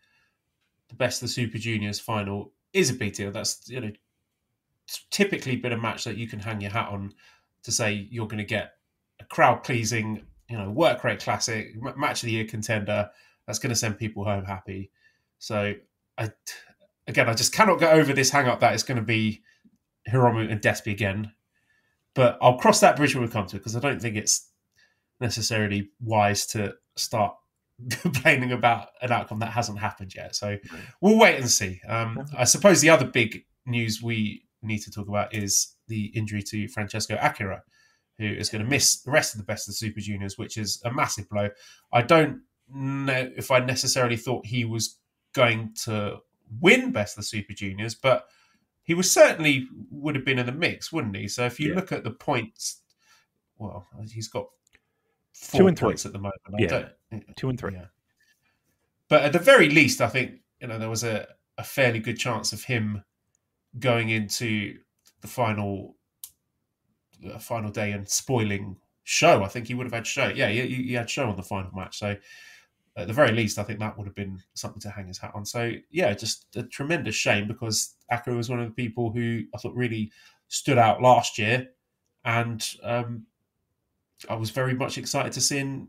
the Best of the Super Juniors final is a big deal. That's, you know, typically been a match that you can hang your hat on to say you're going to get a crowd pleasing, you know, work rate classic, match of the year contender that's going to send people home happy. So I just cannot get over this hang up that it's going to be Hiromu and Despy again. But I'll cross that bridge when we come to it because I don't think it's necessarily wise to start complaining about an outcome that hasn't happened yet. So we'll wait and see. I suppose the other big news we need to talk about is the injury to Francesco Akira, who is going to miss the rest of the Best of the Super Juniors, which is a massive blow. I don't know if I necessarily thought he was going to win Best of the Super Juniors, but he would have been in the mix, wouldn't he? So if you look at the points, well, he's got 4 points at the moment. 2 and 3. Yeah. But at the very least, I think, you know, there was a fairly good chance of him going into the final day and spoiling show. I think he would have had show. Yeah, he had show on the final match. So at the very least, I think that would have been something to hang his hat on. So yeah, just a tremendous shame because Akira was one of the people who I thought really stood out last year. And I was very much excited to see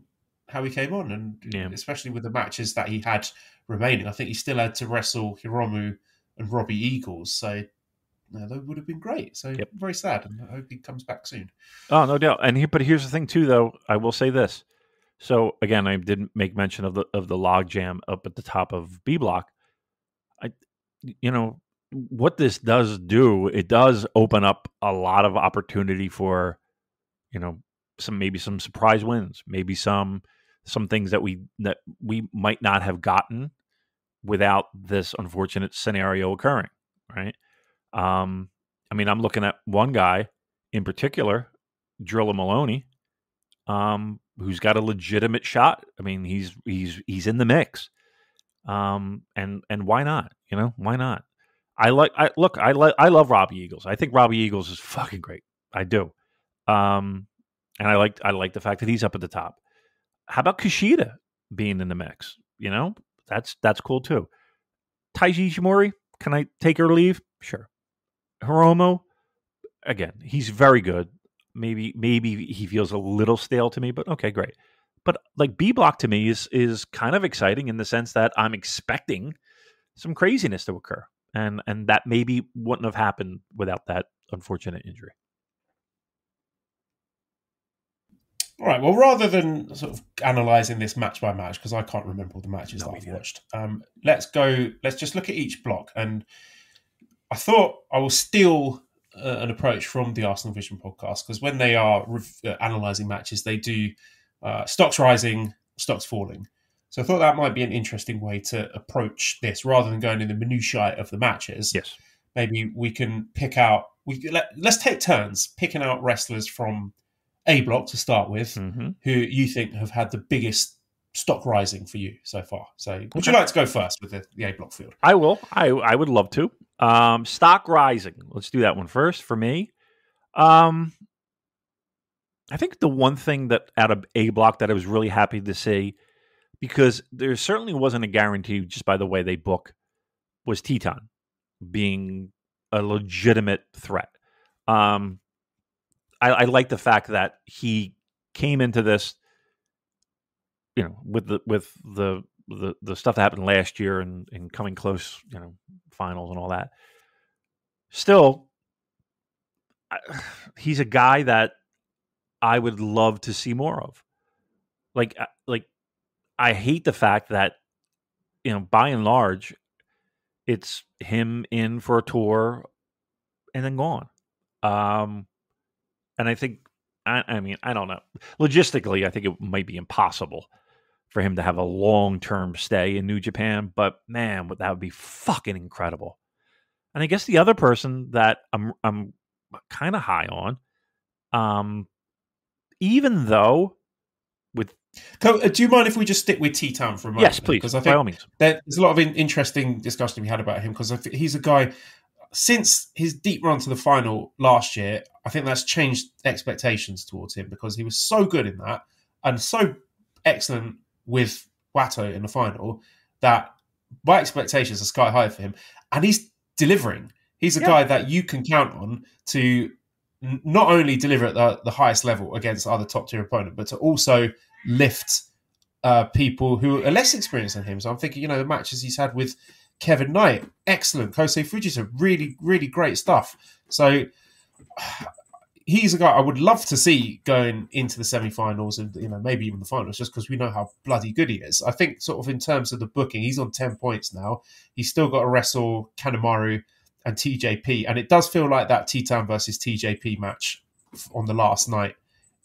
how he came on, and especially with the matches that he had remaining. I think he still had to wrestle Hiromu and Robbie Eagles, so that would have been great. So very sad, and I hope he comes back soon. Oh, no doubt. But here's the thing too, though. I will say this. So again, I didn't make mention of the log jam up at the top of B block. What this does do, it does open up a lot of opportunity for, maybe some surprise wins, maybe some things that we might not have gotten without this unfortunate scenario occurring, right? I'm looking at one guy in particular, Drilla Maloney, who's got a legitimate shot. I mean, he's in the mix, and why not? Why not? I love Robbie Eagles. I think Robbie Eagles is fucking great. I do, and I like the fact that he's up at the top. How about Kushida being in the mix? That's cool too. Taiji Ishimori, can I take or leave? Sure. Hiromu, again, he's very good. Maybe he feels a little stale to me, but okay, great. But like B Block to me is kind of exciting in the sense that I'm expecting some craziness to occur, and that maybe wouldn't have happened without that unfortunate injury. All right. Well, rather than sort of analysing this match by match, because I can't remember all the matches that I've watched, let's just look at each block. And I thought I will steal an approach from the Arsenal Vision podcast, because when they are analysing matches, they do stocks rising, stocks falling. So I thought that might be an interesting way to approach this, rather than going in the minutiae of the matches. Yes. Maybe we can pick out. Let's take turns picking out wrestlers from A block to start with, who you think have had the biggest stock rising for you so far. So would you like to go first with the A block field? I will. I would love to. Stock rising. Let's do that one first for me. I think the one thing that out of A block that I was really happy to see, because there certainly wasn't a guarantee just by the way they book, was Teton being a legitimate threat. I like the fact that he came into this, with the stuff that happened last year and coming close, finals and all that. Still, he's a guy that I would love to see more of. Like I hate the fact that, by and large, it's him in for a tour and then gone. And I think, I don't know. Logistically, I think it might be impossible for him to have a long-term stay in New Japan. But man, that would be fucking incredible. And I guess the other person that I'm kind of high on, even though with... Do you mind if we just stick with T-Town for a moment? Yes, please. Because I think by all means. There's a lot of interesting discussion we had about him, because he's a guy... Since his deep run to the final last year, I think that's changed expectations towards him, because he was so good in that and so excellent with Watto in the final that my expectations are sky high for him. And he's delivering. He's a guy that you can count on to not only deliver at the highest level against other top-tier opponents, but to also lift people who are less experienced than him. So I'm thinking, the matches he's had with Kevin Knight, excellent. Kosei Fujita, really, really great stuff. So he's a guy I would love to see going into the semi-finals and maybe even the finals, just because we know how bloody good he is. I think sort of in terms of the booking, he's on 10 points now. He's still got to wrestle Kanemaru and TJP, and it does feel like that T-Town versus TJP match on the last night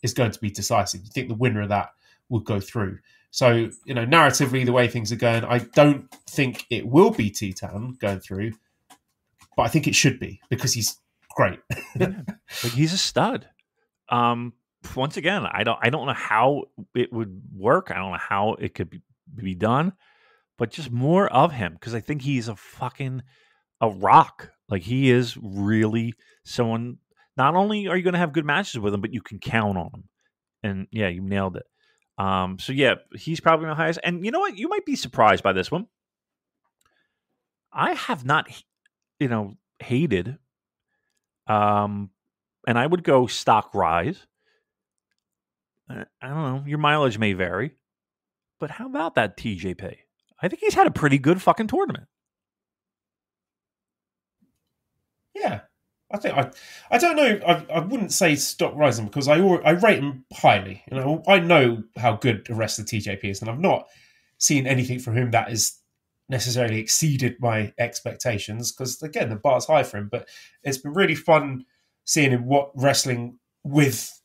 is going to be decisive. You think the winner of that would go through? So, narratively, the way things are going, I don't think it will be T-Town going through, but I think it should be, because he's great. He's a stud. Once again, I don't know how it would work. I don't know how it could be done, but just more of him, because I think he's a rock. Like, he is really someone. Not only are you going to have good matches with him, but you can count on him. And yeah, you nailed it. So yeah, he's probably my highest. And you know what? You might be surprised by this one. I have not, hated. And I would go stock rise. I don't know. Your mileage may vary, but how about that TJP? I think he's had a pretty good fucking tournament. Yeah. I don't know. I wouldn't say stock rising, because I rate him highly. I know how good a wrestler TJP is, and I've not seen anything from him that has necessarily exceeded my expectations, because again, the bar's high for him. But it's been really fun seeing him wrestling with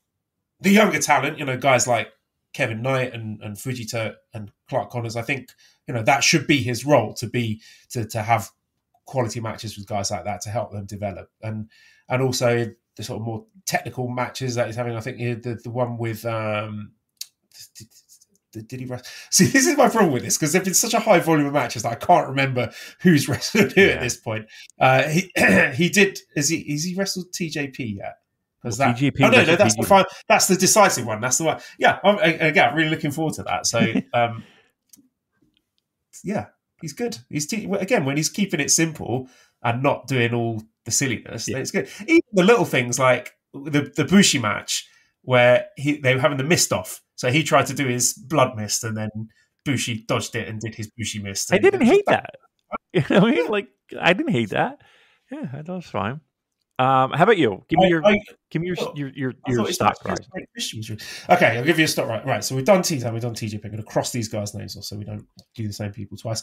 the younger talent, guys like Kevin Knight and Fujita and Clark Connors, I think, that should be his role, to have quality matches with guys like that to help them develop. And also the sort of more technical matches that he's having. I think the one with did he wrestle? See, this is my problem with this, because there've been such a high volume of matches that I can't remember who's wrestled who at this point. He did. Is he wrestled TJP yet? TJP. Oh no, that's the final. That's the decisive one. That's the one. Yeah, I'm really looking forward to that. So, yeah, he's good. Again, when he's keeping it simple and not doing all the silliness, it's good. Even the little things like the Bushi match where they were having the mist off. So he tried to do his blood mist, and then Bushi dodged it and did his Bushi mist. I didn't hate that. You know what I mean? Like, I didn't hate that. Yeah, that was fine. How about you? Give me your stock rise. Okay, I'll give you a stock right. Right, so we've done T-Time, we've done TJP. I'm going to cross these guys' names off so we don't do the same people twice.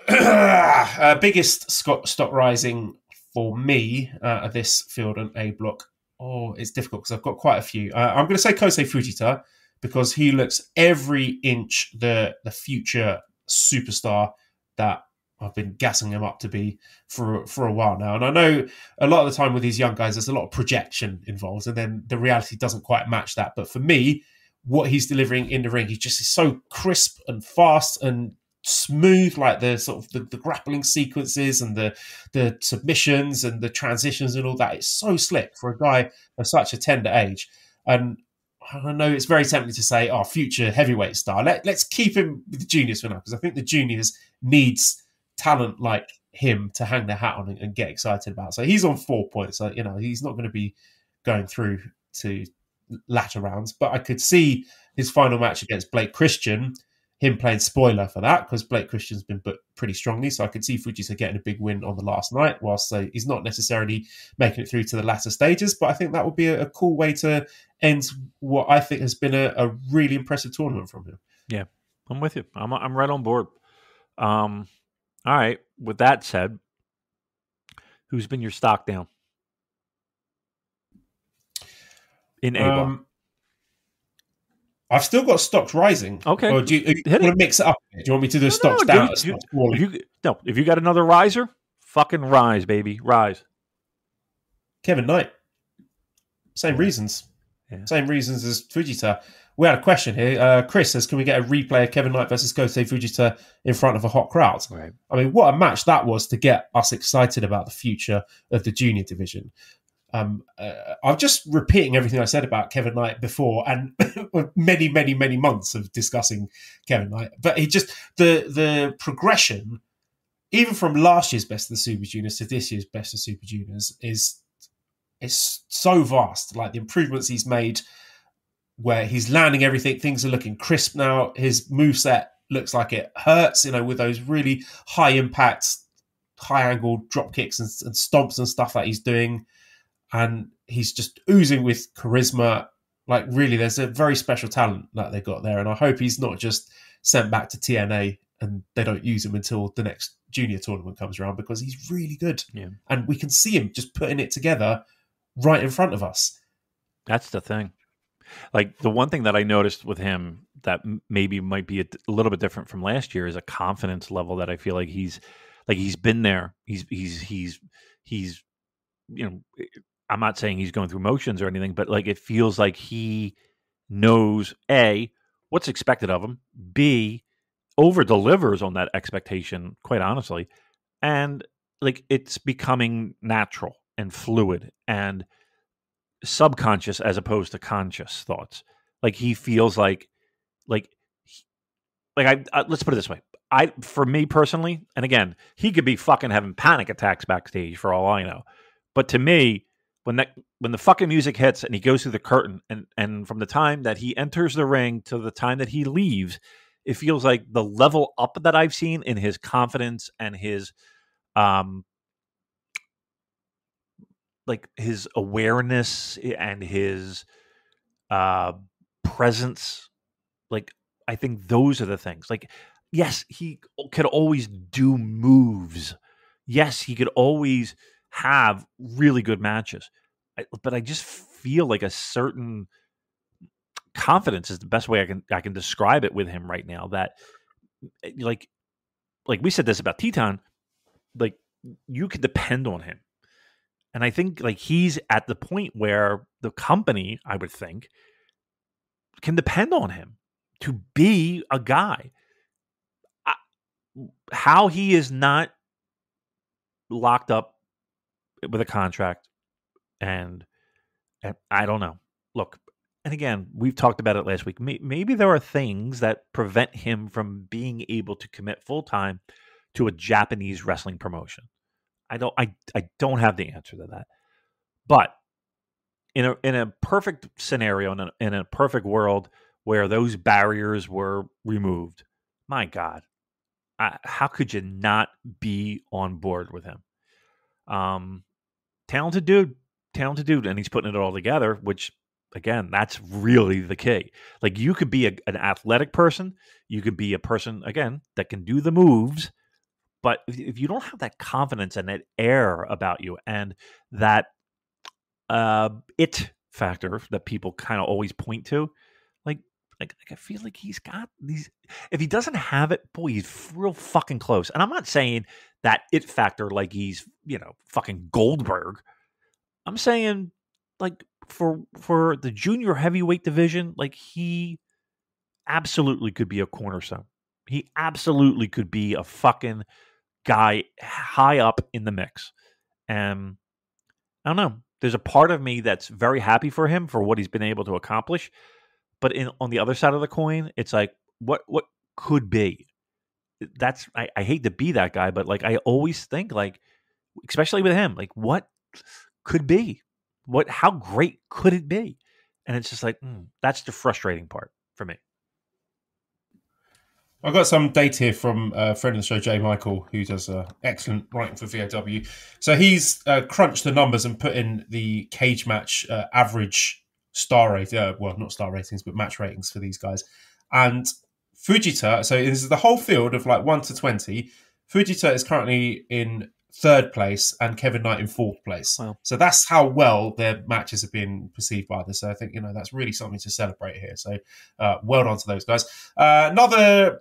Biggest stock rising for me at this field and A block. Oh, it's difficult because I've got quite a few. I'm going to say Kosei Fujita, because he looks every inch the future superstar that I've been gassing him up to be for a while now. And I know a lot of the time with these young guys, there's a lot of projection involved, and then the reality doesn't quite match that. But for me, what he's delivering in the ring, he just is so crisp and fast and smooth, like the sort of the grappling sequences and the submissions and the transitions and all that. It's so slick for a guy of such a tender age. And I know it's very tempting to say, future heavyweight star. Let's keep him with the juniors for now, because I think the juniors needs talent like him to hang their hat on and get excited about. So he's on 4 points. So, he's not going to be going through to latter rounds, but I could see his final match against Blake Christian, him playing spoiler for that, because Blake Christian's been booked pretty strongly. So I could see Fujita getting a big win on the last night, whilst he's not necessarily making it through to the latter stages. But I think that would be a cool way to end what I think has been a really impressive tournament from him. Yeah, I'm with you. I'm right on board. All right. With that said, who's been your stock down in A-Bar? I've still got stocks rising. Okay. Or do you want to mix it up? Do you want me to do stocks down? If you got another riser, fucking rise, baby. Rise. Kevin Knight. Same reasons. Yeah. Same reasons as Fujita. We had a question here. Chris says, can we get a replay of Kevin Knight versus Kosei Fujita in front of a hot crowd? Right. I mean, what a match that was to get us excited about the future of the junior division. I'm just repeating everything I said about Kevin Knight before, and many, many, many months of discussing Kevin Knight. But he just, the progression, even from last year's Best of the Super Juniors to this year's Best of Super Juniors, is so vast. Like the improvements he's made, where he's landing everything, things are looking crisp now. His moveset looks like it hurts, with those really high impact, high angle drop kicks and stomps and stuff that he's doing. And he's just oozing with charisma. Like, really, there's a very special talent that they got there. And I hope he's not just sent back to TNA and they don't use him until the next junior tournament comes around, because he's really good. Yeah. And we can see him just putting it together right in front of us. That's the thing. Like, the one thing that I noticed with him that maybe might be a little bit different from last year is a confidence level that I feel like he's been there. He's I'm not saying he's going through motions or anything, but like it feels like he knows A, what's expected of him, B, over delivers on that expectation, quite honestly. And like it's becoming natural and fluid and subconscious as opposed to conscious thoughts. Like he feels like I let's put it this way. For me personally, and again, he could be fucking having panic attacks backstage for all I know. But to me, when the fucking music hits and he goes through the curtain, and from the time that he enters the ring to the time that he leaves, it feels like the level up that I've seen in his confidence and his like his awareness and his presence. Like, I think those are the things. Like, yes, he could always do moves. Yes, he could always have really good matches. But I just feel like a certain confidence is the best way I can describe it with him right now. That like we said this about Teton, like you could depend on him. And I think like he's at the point where the company, I would think, can depend on him to be a guy. How he is not locked up with a contract, and I don't know. Look, and again, we've talked about it last week. Maybe there are things that prevent him from being able to commit full time to a Japanese wrestling promotion. I don't have the answer to that. But in a perfect scenario, in a perfect world where those barriers were removed, my God, how could you not be on board with him? Talented dude, and he's putting it all together, which, again, that's really the key. Like, you could be an athletic person, you could be a person, again, that can do the moves, but if you don't have that confidence and that air about you and that it factor that people kind of always point to, like I feel like he's got these. If he doesn't have it, boy, he's real fucking close. And I'm not saying that it factor like he's, fucking Goldberg. I'm saying like for the junior heavyweight division, like he absolutely could be a cornerstone. He absolutely could be a fucking guy high up in the mix. And I don't know. There's a part of me that's very happy for him for what he's been able to accomplish. But on the other side of the coin, it's like, what could be? That's I hate to be that guy, but like I always think, like, especially with him, like what could be? How great could it be? And it's just like, that's the frustrating part for me. I've got some data here from a friend of the show, Jay Michael, who does excellent writing for VOW. So he's crunched the numbers and put in the cage match average star rating, well, not star ratings, but match ratings for these guys. And Fujita, so this is the whole field of like 1 to 20. Fujita is currently in 3rd place and Kevin Knight in 4th place. Wow. So that's how well their matches have been perceived by others. So I think, that's really something to celebrate here. So well done to those guys. Another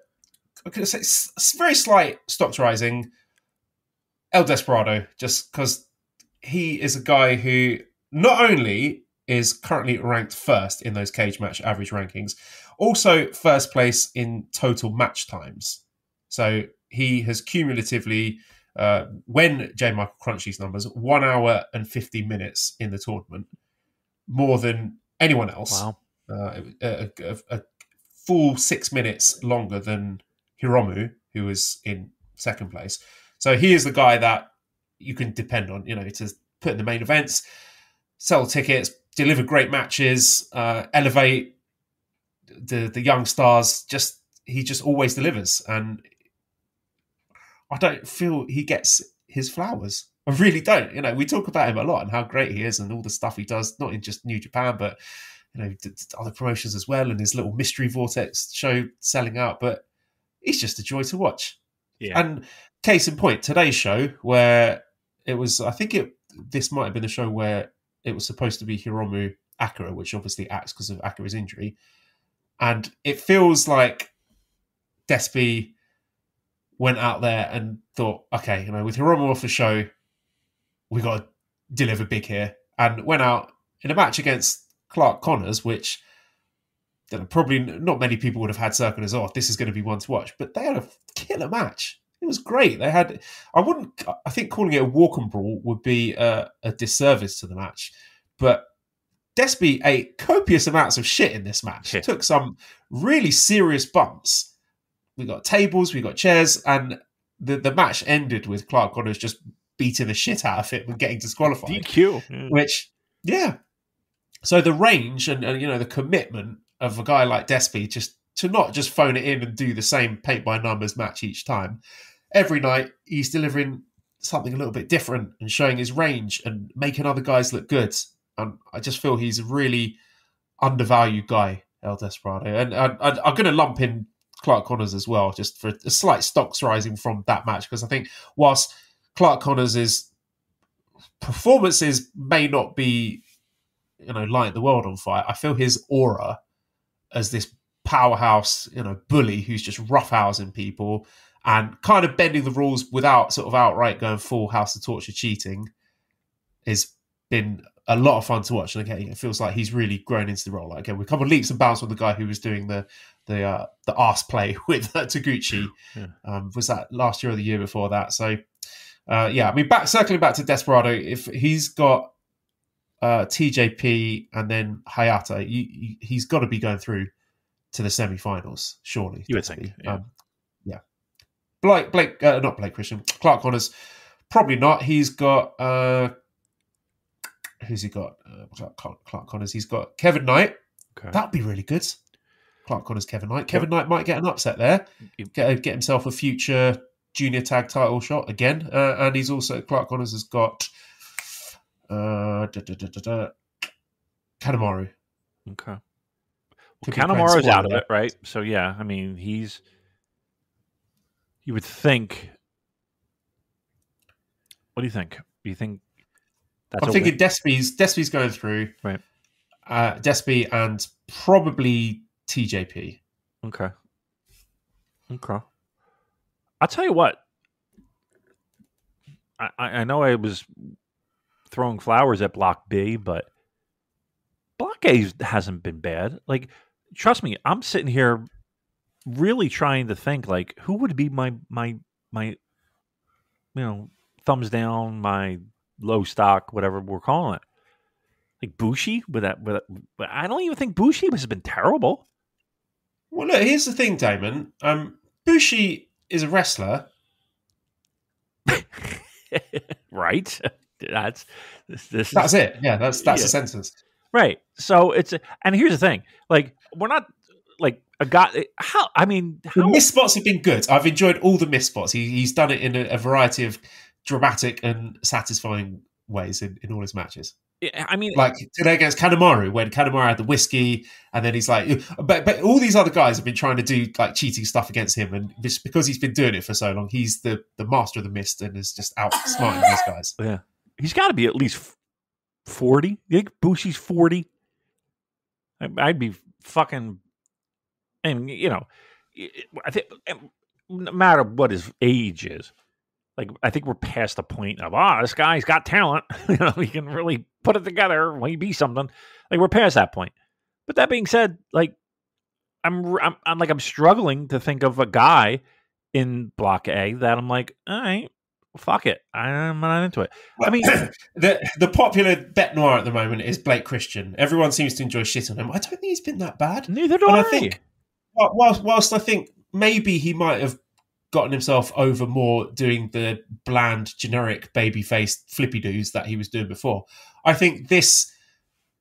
very slight stocks rising, El Desperado, just because he is a guy who not only is currently ranked 1st in those cage match average rankings, also 1st place in total match times. So he has cumulatively, when J. Michael crunched these numbers, 1 hour and 50 minutes in the tournament, more than anyone else. Wow. A full 6 minutes longer than Hiromu, who was in 2nd place. So he is the guy that you can depend on, to put in the main events, sell tickets, deliver great matches, elevate the young stars. He just always delivers, and I don't feel he gets his flowers. I really don't. We talk about him a lot and how great he is and all the stuff he does, not in just New Japan, but other promotions as well, and his little Mystery Vortex show selling out. But he's just a joy to watch. Yeah. And case in point, today's show, where it was, I think this might have been the show where it was supposed to be Hiromu Akira, which obviously acts because of Akira's injury. And it feels like Despy went out there and thought, okay, with Hiromu off the show, we got to deliver big here. And went out in a match against Clark Connors, which probably not many people would have had circled as, this is going to be one to watch. But they had a killer match. It was great. They had, I think calling it a walk and brawl would be a disservice to the match. But Despy ate copious amounts of shit in this match. Took some really serious bumps. We got tables, we got chairs, and the match ended with Clark Connors just beating the shit out of it and getting disqualified. DQ. Which, yeah. So the range and the commitment of a guy like Despy just to not just phone it in and do the same paint by numbers match each time. Every night he's delivering something a little bit different and showing his range and making other guys look good. And I just feel he's a really undervalued guy, El Desperado. And I'm going to lump in Clark Connors as well, just for a slight stocks rising from that match, because I think whilst Clark Connors' performances may not be, light the world on fire, I feel his aura as this powerhouse, bully who's just roughhousing people and kind of bending the rules without sort of outright going full House of Torture cheating has been a lot of fun to watch. And again, it feels like he's really grown into the role. Like, again, we come on leaps and bounds with the guy who was doing the arse play with Taguchi. Was that last year or the year before that? So, circling back to Desperado, if he's got TJP and then Hayata, he's got to be going through to the semi-finals, surely. You would think, yeah. Not Blake Christian, Clark Connors, probably not. He's got who's he got? Clark Connors. He's got Kevin Knight. Okay. That'd be really good. Clark Connors, Kevin Knight. Kevin Knight might get an upset there. Get himself a future junior tag title shot again. And he's also, Clark Connors has got Kanemaru. Okay. Well, Kanemaru's out of it, right? So, yeah, I mean, you would think. What do you think? Do you think that's I'm thinking Despy's going through. Right. Despy and probably TJP. Okay. I'll tell you what. I know I was throwing flowers at Block B, but Block A hasn't been bad. Like, trust me, I'm sitting here really trying to think, like, who would be my thumbs down, my low stock, whatever we're calling it. Like Bushi but I don't even think Bushi has been terrible. Well, look, here's the thing, Damon. Bushi is a wrestler. Right? That's it. Yeah, that's a sentence. Right. So and here's the thing. Like, we're not like a guy. The miss spots have been good. I've enjoyed all the miss spots. He's done it in a variety of dramatic and satisfying ways in all his matches. I mean, like today against Kanemaru, when Kanemaru had the whiskey, and then he's like, but all these other guys have been trying to do like cheating stuff against him, and just because he's been doing it for so long, he's the master of the mist and is just outsmarting these guys. Yeah, he's got to be at least 40. You think Bushi's 40? I'd be fucking, and I think no matter what his age is. Like, I think we're past the point of, this guy's got talent. He can really put it together when he be something. Like, we're past that point. But that being said, like, I'm struggling to think of a guy in Block A that I'm like, all right, fuck it, I'm not into it. I mean, the popular bet noir at the moment is Blake Christian. Everyone seems to enjoy shit on him. I don't think he's been that bad. Neither do I. I think, whilst I think maybe he might have gotten himself over more doing the bland, generic, baby-faced flippy doos that he was doing before. I think this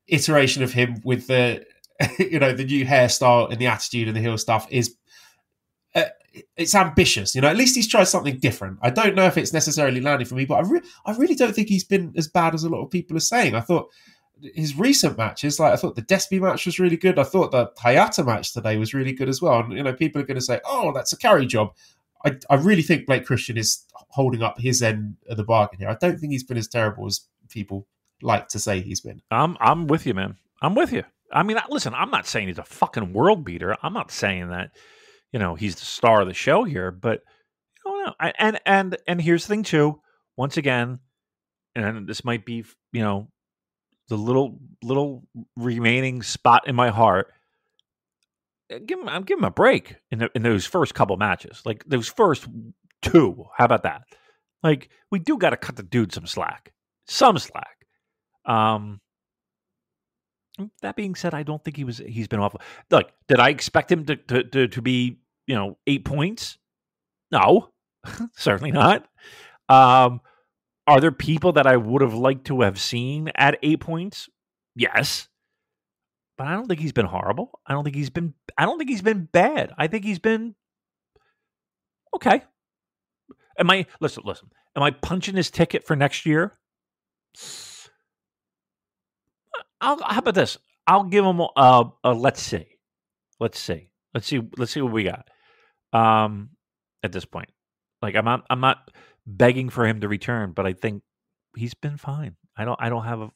iteration of him with the, the new hairstyle and the attitude and the heel stuff is, it's ambitious. At least he's tried something different. I don't know if it's necessarily landing for me, but I really don't think he's been as bad as a lot of people are saying. I thought his recent matches, like I thought the Despy match was really good. I thought the Hayata match today was really good as well. And people are going to say, "Oh, that's a carry job." I really think Blake Christian is holding up his end of the bargain here. I don't think he's been as terrible as people like to say he's been. I'm with you, man. I'm with you. I mean, listen, I'm not saying he's a fucking world beater. I'm not saying that, he's the star of the show here. But I don't know. And here's the thing too. Once again, and this might be, the little remaining spot in my heart. I'm giving him a break in those first couple matches. Like, those first two. How about that? Like, we do got to cut the dude some slack. That being said, I don't think he's been awful. Like, did I expect him to be, 8 points? No, certainly not. Are there people that I would have liked to have seen at 8 points? Yes. But I don't think he's been horrible. I don't think he's been bad. I think he's been okay. Listen. Am I punching his ticket for next year? How about this? I'll give him a let's see. Let's see what we got. At this point. Like, I'm not begging for him to return, but I think he's been fine. I don't know.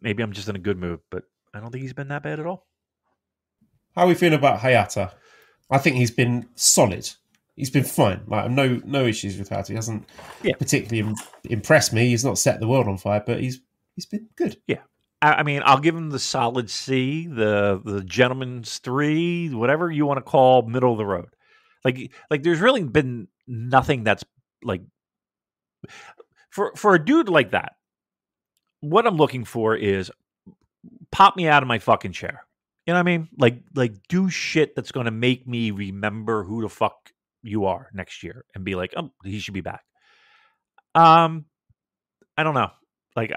Maybe I'm just in a good mood, but I don't think he's been that bad at all. How are we feeling about Hayata? I think he's been solid. He's been fine. Like no issues with Hayata. He hasn't particularly impressed me. He's not set the world on fire, but he's been good. Yeah. I mean, I'll give him the solid C, the gentleman's 3, whatever you want to call middle of the road. Like there's really been nothing that's like for a dude like that. What I'm looking for is pop me out of my fucking chair. You know what I mean? Like do shit that's going to make me remember who the fuck you are next year and be like, oh, he should be back. I don't know. Like,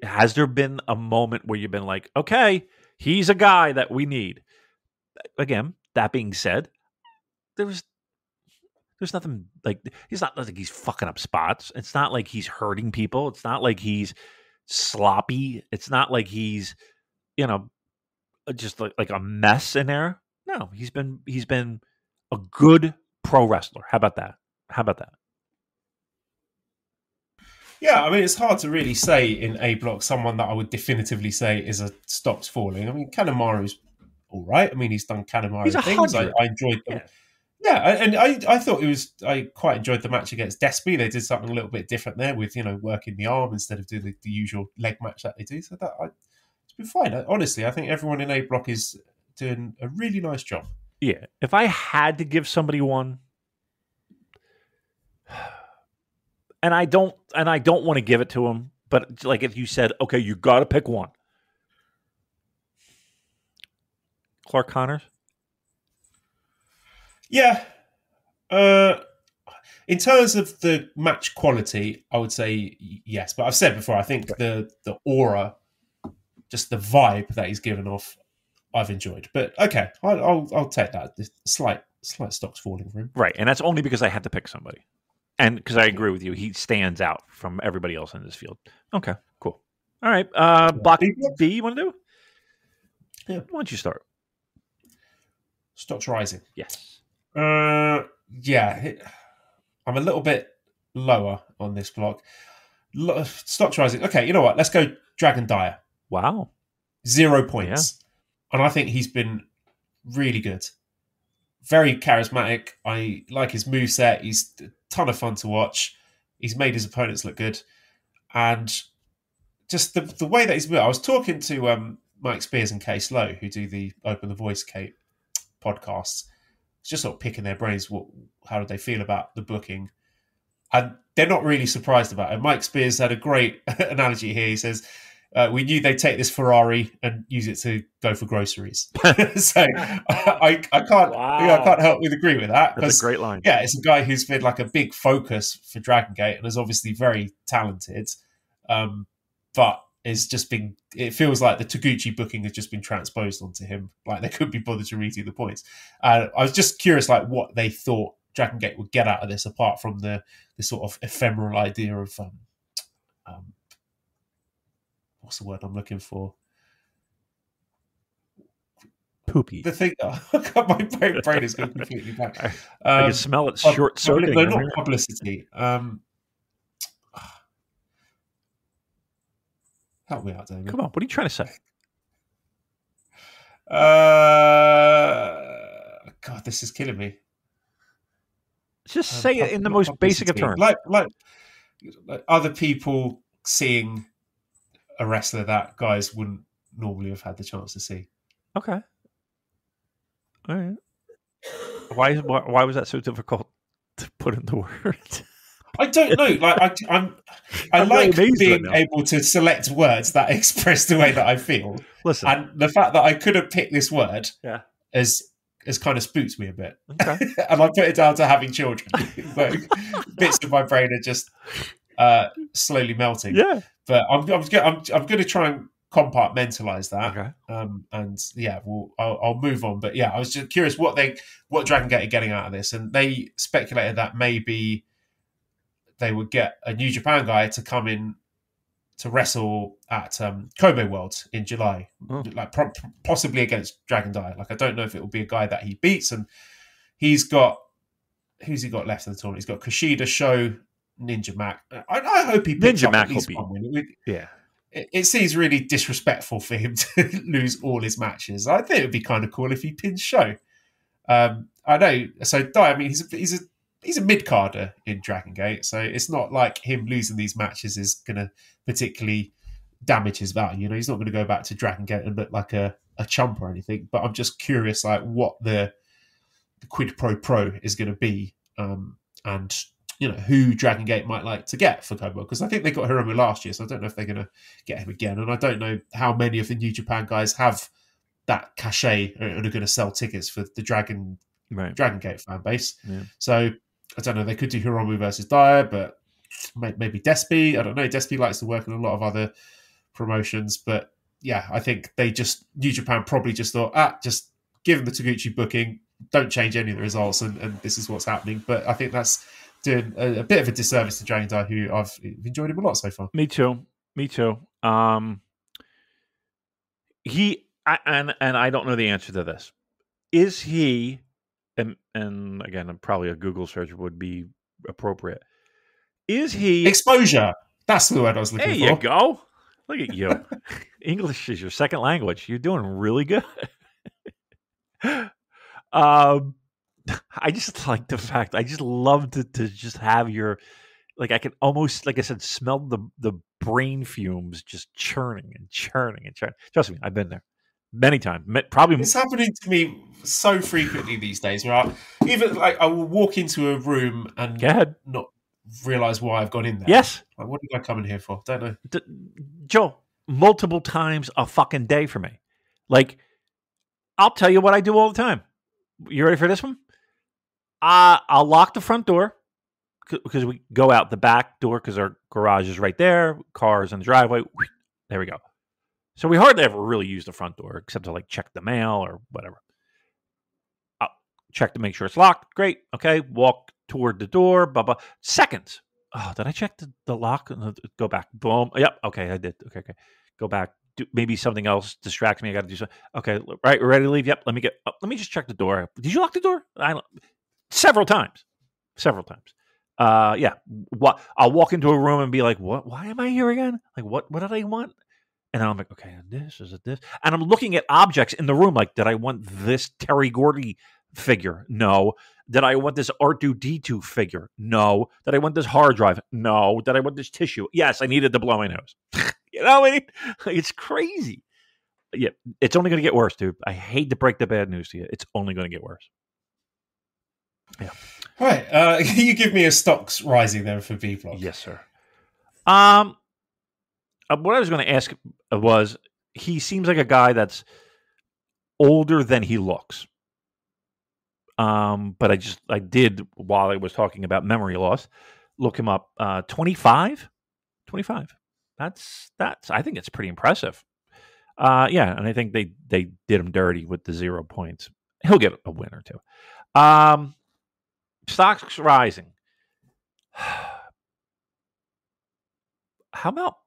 has there been a moment where you've been like, okay, he's a guy that we need? Again, that being said, there's nothing like he's not like he's fucking up spots. It's not like he's hurting people. It's not like he's sloppy. It's not like he's, just like a mess in there. No, he's been a good pro wrestler. How about that? Yeah, I mean, it's hard to really say in A Block someone that I would definitively say is a stops falling. I mean, Kanemaru's all right. I mean, he's done Kanemaru things. I enjoyed them. Yeah, and I thought I quite enjoyed the match against Despy. They did something a little bit different there with, working the arm instead of doing the usual leg match that they do. So it's been fine. Honestly, I think everyone in A Block is doing a really nice job. Yeah. If I had to give somebody one, and I don't want to give it to him, but like if you said, okay, you got to pick one. Clark Connors? Yeah. In terms of the match quality, I would say yes. But I've said before, I think the aura, just the vibe that he's given off, I've enjoyed. But okay, I'll take that. The slight stocks falling for him. Right, and that's only because I had to pick somebody. And because I agree with you, he stands out from everybody else in this field. Okay, cool. All right, Block B, you want to do? Yeah. Why don't you start? Stocks rising. Yes. Yeah. I'm a little bit lower on this block. Stocks rising. Okay, you know what? Let's go Dragon Dyer. Wow. 0 points. Yeah. And I think he's been really good. Very charismatic. I like his moveset. He's a ton of fun to watch. He's made his opponents look good. And just the way that he's moved. I was talking to Mike Spears and Kay Slow, who do the Open the Voice Kate podcasts. Just sort of picking their brains. How do they feel about the booking? And they're not really surprised about it. Mike Spears had a great analogy here. He says, we knew they'd take this Ferrari and use it to go for groceries. So I can't help but agree with that. That's a great line. Yeah, it's a guy who's been like a big focus for Dragon Gate and is obviously very talented. But it's just been, it feels like the Taguchi booking has just been transposed onto him. Like they couldn't be bothered to redo the points. I was just curious, like what they thought Dragon Gate would get out of this, apart from the sort of ephemeral idea of what's the word I'm looking for? Poopy. The thing, my brain is going completely blank. I can smell it short circuiting. No, not publicity. Help me out, Damon. Come on, what are you trying to say? God, this is killing me. Just say it in the most basic of terms. Like other people seeing a wrestler that guys wouldn't normally have had the chance to see. Okay. All right. Why was that so difficult to put into words? I don't know. Like I like being able to select words that express the way that I feel. Listen, and the fact that I couldn't pick this word has kind of spooked me a bit. Okay. And I put it down to having children. Bits of my brain are just slowly melting. Yeah. But I'm going to try and compartmentalize that. Okay. And yeah, I'll move on. But yeah, I was just curious what Dragon Gate are getting out of this, and they speculated that maybe they would get a New Japan guy to come in to wrestle at Kobe World in July, like possibly against Dragon Dyer. Like I don't know if it will be a guy that he beats, and who's he got left in the tournament? He's got Kushida, Sho, Ninja Mac. I hope he picks Ninja up Mac at least will one win. Yeah. it seems really disrespectful for him to lose all his matches. I think it would be kind of cool if he pins Sho. I know. So Dai, I mean, he's a mid-carder in Dragon Gate, so it's not like him losing these matches is going to particularly damage his value. You know, he's not going to go back to Dragon Gate and look like a chump or anything. But I'm just curious, like, what the quid pro is going to be, and you know who Dragon Gate might like to get for Kobo, because I think they got Hiromu last year, so I don't know if they're going to get him again, and I don't know how many of the New Japan guys have that cachet and are going to sell tickets for the Dragon Gate fan base. Yeah. So I don't know. They could do Hiromu versus Dyer, but maybe Despy. I don't know. Despy likes to work in a lot of other promotions, but yeah, I think New Japan probably just thought, just give them the Taguchi booking, don't change any of the results, and this is what's happening. But I think that's doing a bit of a disservice to Dragon Dai, who I've enjoyed him a lot so far. Me too. And I don't know the answer to this. Is he, and again, probably a Google search would be appropriate. Is he exposure? That's the word I was looking for. There you go. Look at you. English is your second language. You're doing really good. I just like the fact. I just love to just have your, like, I can almost, like I said, smell the brain fumes just churning and churning and churning. Trust me, I've been there many times. Probably it's happening to me so frequently these days. Where I will walk into a room and not realize why I've gone in there. Yes. Like, what did I come in here for? Don't know. Joe, multiple times a fucking day for me. Like, I'll tell you what I do all the time. You ready for this one? I'll lock the front door because we go out the back door because our garage is right there. Cars in the driveway. There we go. So we hardly ever really use the front door except to like check the mail or whatever. I'll check to make sure it's locked. Great. Okay. Walk toward the door. Blah, blah. Seconds. Oh, did I check the lock? Go back. Boom. Yep. Okay. I did. Okay. Go back. Maybe something else distracts me. I got to do something. Okay. Right. We're ready to leave. Yep. Let me just check the door. Did you lock the door? Several times. Yeah. I'll walk into a room and be like, what? Why am I here again? Like, what did I want? And I'm like, okay, and this is this. And I'm looking at objects in the room. Like, did I want this Terry Gordy figure? No. Did I want this R2-D2 figure? No. Did I want this hard drive? No. Did I want this tissue? Yes, I needed to blow my nose. You know what I mean? It's crazy. Yeah, it's only going to get worse, dude. I hate to break the bad news to you. It's only going to get worse. Yeah. All right. Can you give me a stocks rising there for B-Block? Yes, sir. What I was going to ask was, he seems like a guy that's older than he looks. But I did, while I was talking about memory loss, look him up. 25. That's I think it's pretty impressive. Yeah, and I think they did him dirty with the 0 points. He'll get a win or two. Stocks rising. How about?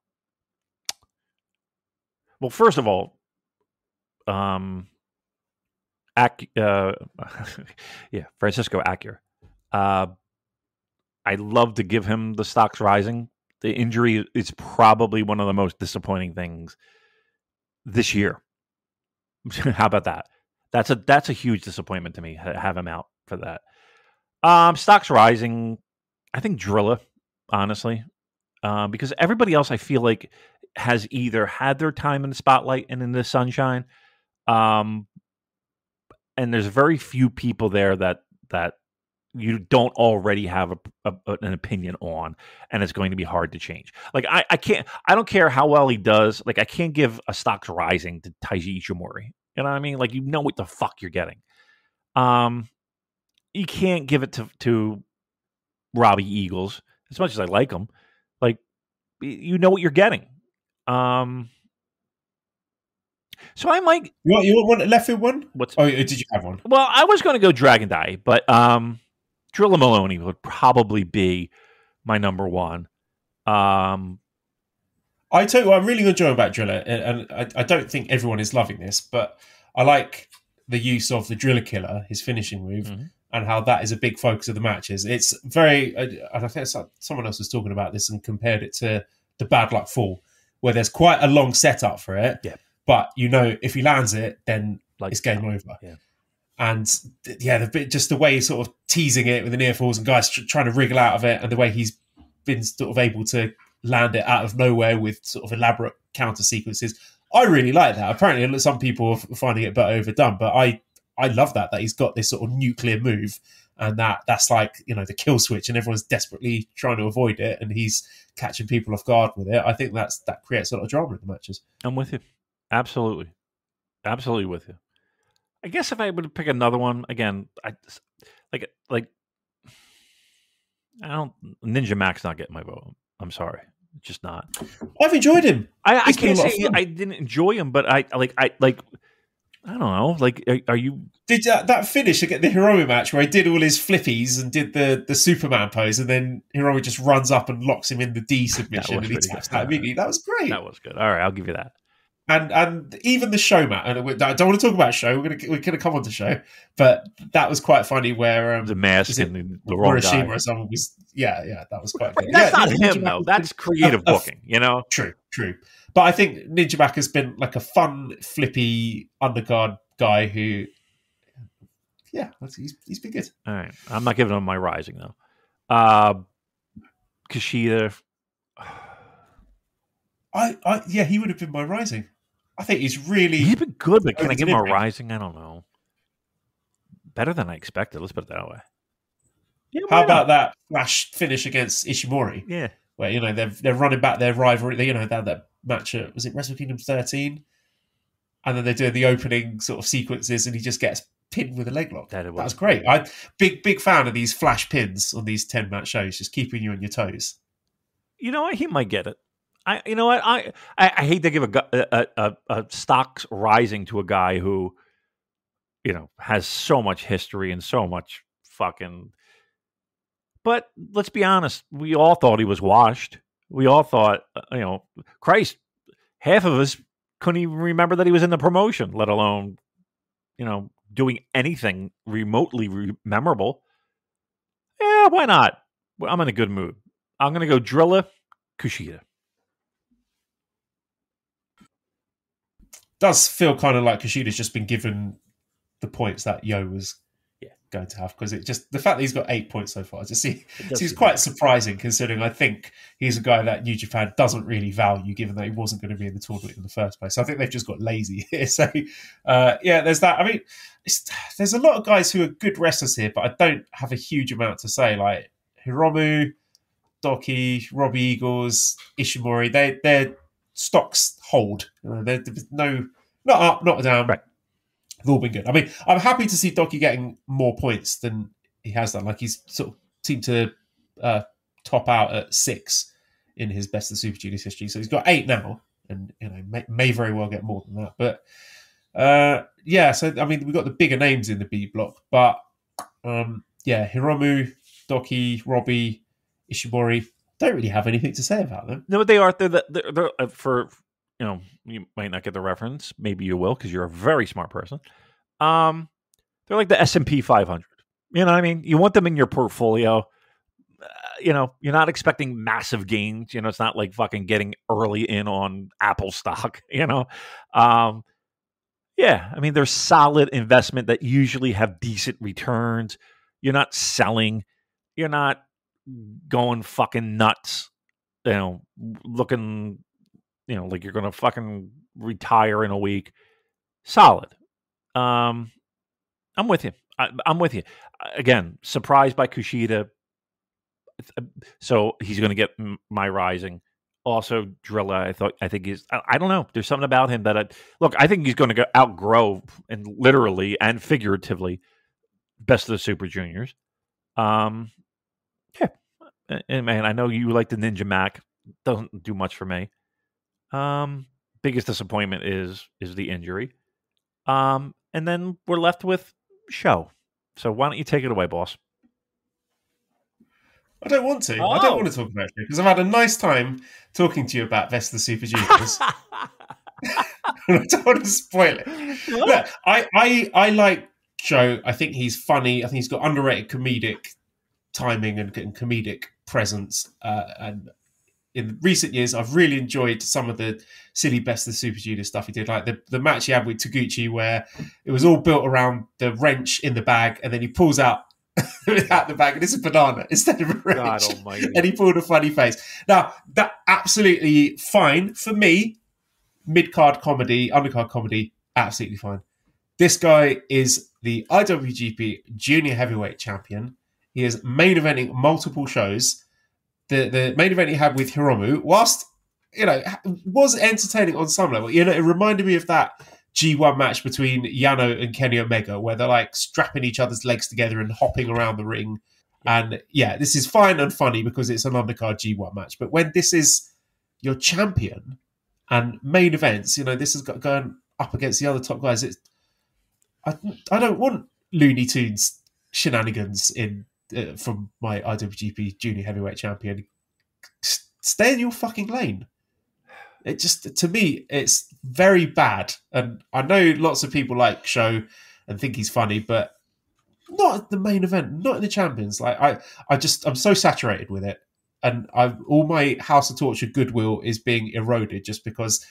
Well, first of all, Francisco Acura. I'd love to give him the stocks rising. The injury is probably one of the most disappointing things this year. How about that? That's a huge disappointment to me. Have him out for that. Stocks rising. I think Drilla, honestly, because everybody else I feel like has either had their time in the spotlight and in the sunshine, and there's very few people there that you don't already have an opinion on, and it's going to be hard to change. Like I don't care how well he does. Like I can't give a stocks rising to Taiji Ishimori. You know what I mean? Like, you know what the fuck you're getting. You can't give it to Robbie Eagles, as much as I like him. Like, you know what you're getting. So I might. You want a left field one? Did you have one? Well, I was going to go Dragon Dai, but Drilla Maloney would probably be my number one. I tell you what, I'm really enjoying about Drilla, and I don't think everyone is loving this, but I like the use of the Driller Killer, his finishing move, and how that is a big focus of the matches. It's very, I think someone else was talking about this and compared it to the Bad Luck Fall, where there's quite a long setup for it. Yeah. But if he lands it, then it's game over. Yeah. And just the way he's sort of teasing it with the near falls and guys trying to wriggle out of it, and the way he's been sort of able to land it out of nowhere with sort of elaborate counter sequences. I really like that. Apparently, some people are finding it a bit overdone, but I love that he's got this sort of nuclear move, and that's like, the kill switch, and everyone's desperately trying to avoid it, and he's catching people off guard with it. I think that creates a lot of drama in the matches. I'm with you. Absolutely with you. I guess if I would pick another one again, I don't. Ninja Mac's not getting my vote. I'm sorry, just not. I've enjoyed him. I can't say I didn't enjoy him, but I don't know. Like, are you? Did that finish against the Hiromu match where he did all his flippies and did the Superman pose, and then Hiromu just runs up and locks him in the D submission, and he taps that immediately. That was great. That was good. All right, I'll give you that. And even the show, Matt, and I don't want to talk about show. We're gonna come on to show, but that was quite funny. Where the mask and the wrong guy, or someone was, that was quite good. That's not him though. That's creative booking, True. But I think Ninja Mac has been like a fun, flippy undercard guy who, he's been good. All right, I'm not giving him my rising though. Kushida. He would have been my rising. I think he's been good, but can I give him a rising? I don't know. Better than I expected. Let's put it that way. Yeah, how about that flash finish against Ishimori? Yeah, where they're running back their rivalry. They had that match at, was it Wrestle Kingdom 13, and then they do the opening sort of sequences, and he just gets pinned with a leg lock. That was great. I'm big fan of these flash pins on these 10-match shows, just keeping you on your toes. You know what? He might get it. I hate to give a stocks rising to a guy who, has so much history and so much fucking. But let's be honest, we all thought he was washed. We all thought, Christ, half of us couldn't even remember that he was in the promotion, let alone, doing anything remotely memorable. Yeah, why not? Well, I'm in a good mood. I'm going to go Drilla Kushida. Does feel kind of like Kushida's just been given the points that Yo was going to have, because the fact that he's got 8 points so far seems quite surprising, considering I think he's a guy that New Japan doesn't really value, given that he wasn't going to be in the tournament in the first place. So I think they've just got lazy here. So there's that. I mean, there's a lot of guys who are good wrestlers here, but I don't have a huge amount to say. Like Hiromu, Doki, Robbie Eagles, Ishimori, their stocks hold. There's not up, not down. Right. They've all been good. I mean, I'm happy to see Doki getting more points than he has done. Like, he's sort of seemed to top out at 6 in his Best of Super Juniors history. So he's got 8 now, and may very well get more than that. But so I mean, we've got the bigger names in the B block, but Hiromu, Doki, Robbie, Ishimori, don't really have anything to say about them. No, but they are. They're for, you might not get the reference. Maybe you will, because you're a very smart person. They're like the S&P 500. You know what I mean? You want them in your portfolio. You're not expecting massive gains. It's not like fucking getting early in on Apple stock. I mean, they're solid investment that usually have decent returns. You're not selling. You're not going fucking nuts. Looking, like you're going to fucking retire in a week. Solid. I'm with you. I'm with you. Again, surprised by Kushida. So he's going to get my rising. Also, Drilla, I think he's. I don't know. There's something about him that I think he's going to outgrow, and literally and figuratively, Best of the Super Juniors. And man, I know you like the Ninja Mac. Doesn't do much for me. Biggest disappointment is the injury. And then we're left with Show. So why don't you take it away, boss? I don't want to. I don't want to talk about it because I've had a nice time talking to you about Best of the Super Juniors. I don't want to spoil it. Look, I like Joe. I think he's funny. I think he's got underrated comedic timing and comedic presence. And in recent years, I've really enjoyed some of the silly Best of the Super Junior stuff he did, like the match he had with Taguchi, where it was all built around the wrench in the bag, and then he pulls out the bag, and it's a banana instead of a wrench. God almighty. And he pulled a funny face. Now, that absolutely fine for me. Mid-card comedy, undercard comedy, absolutely fine. This guy is the IWGP Junior Heavyweight Champion. He is main eventing multiple shows. The main event he had with Hiromu, whilst, was entertaining on some level. It reminded me of that G1 match between Yano and Kenny Omega, where they're like strapping each other's legs together and hopping around the ring. And yeah, this is fine and funny because it's an undercard G1 match. But when this is your champion and main events, this is going up against the other top guys. I don't want Looney Tunes shenanigans from my IWGP Junior Heavyweight Champion. Stay in your fucking lane. It just, to me, it's very bad. And I know lots of people like Show and think he's funny, but not at the main event, not in the champions. Like I'm so saturated with it, and all my House of Torture goodwill is being eroded just because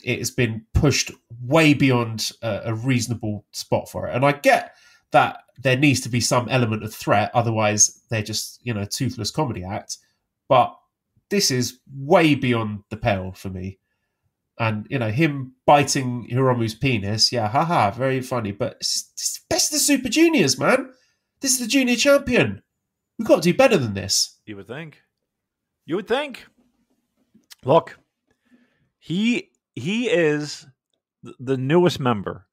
it has been pushed way beyond a reasonable spot for it. And I get that there needs to be some element of threat, otherwise they're just, toothless comedy act. But this is way beyond the pale for me. And, him biting Hiromu's penis, yeah, very funny. But it's best of the Super Juniors, man. This is the junior champion. We've got to do better than this. You would think. Look, he is the newest member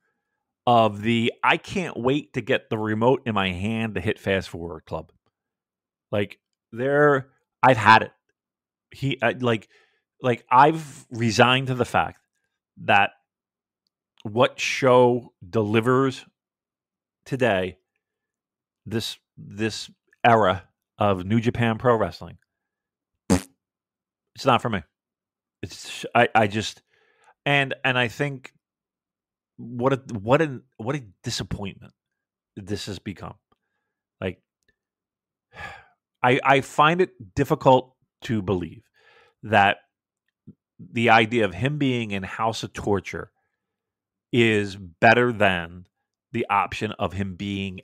of the I can't wait to get the remote in my hand to hit fast forward club. Like I've had it. I've resigned to the fact that what Show delivers today, this era of New Japan Pro Wrestling, it's not for me. It's I just and I think what a disappointment this has become. Like I find it difficult to believe that the idea of him being in House of Torture is better than the option of him being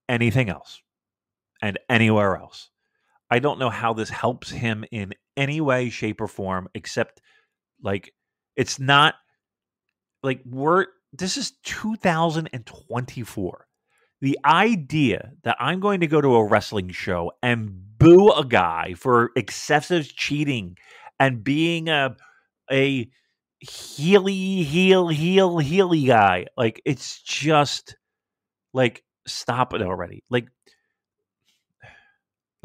anything else and anywhere else. I don't know how this helps him in any way, shape, or form, except it's not this is 2024. The idea that I'm going to go to a wrestling show and boo a guy for excessive cheating and being a heely guy, it's just stop it already.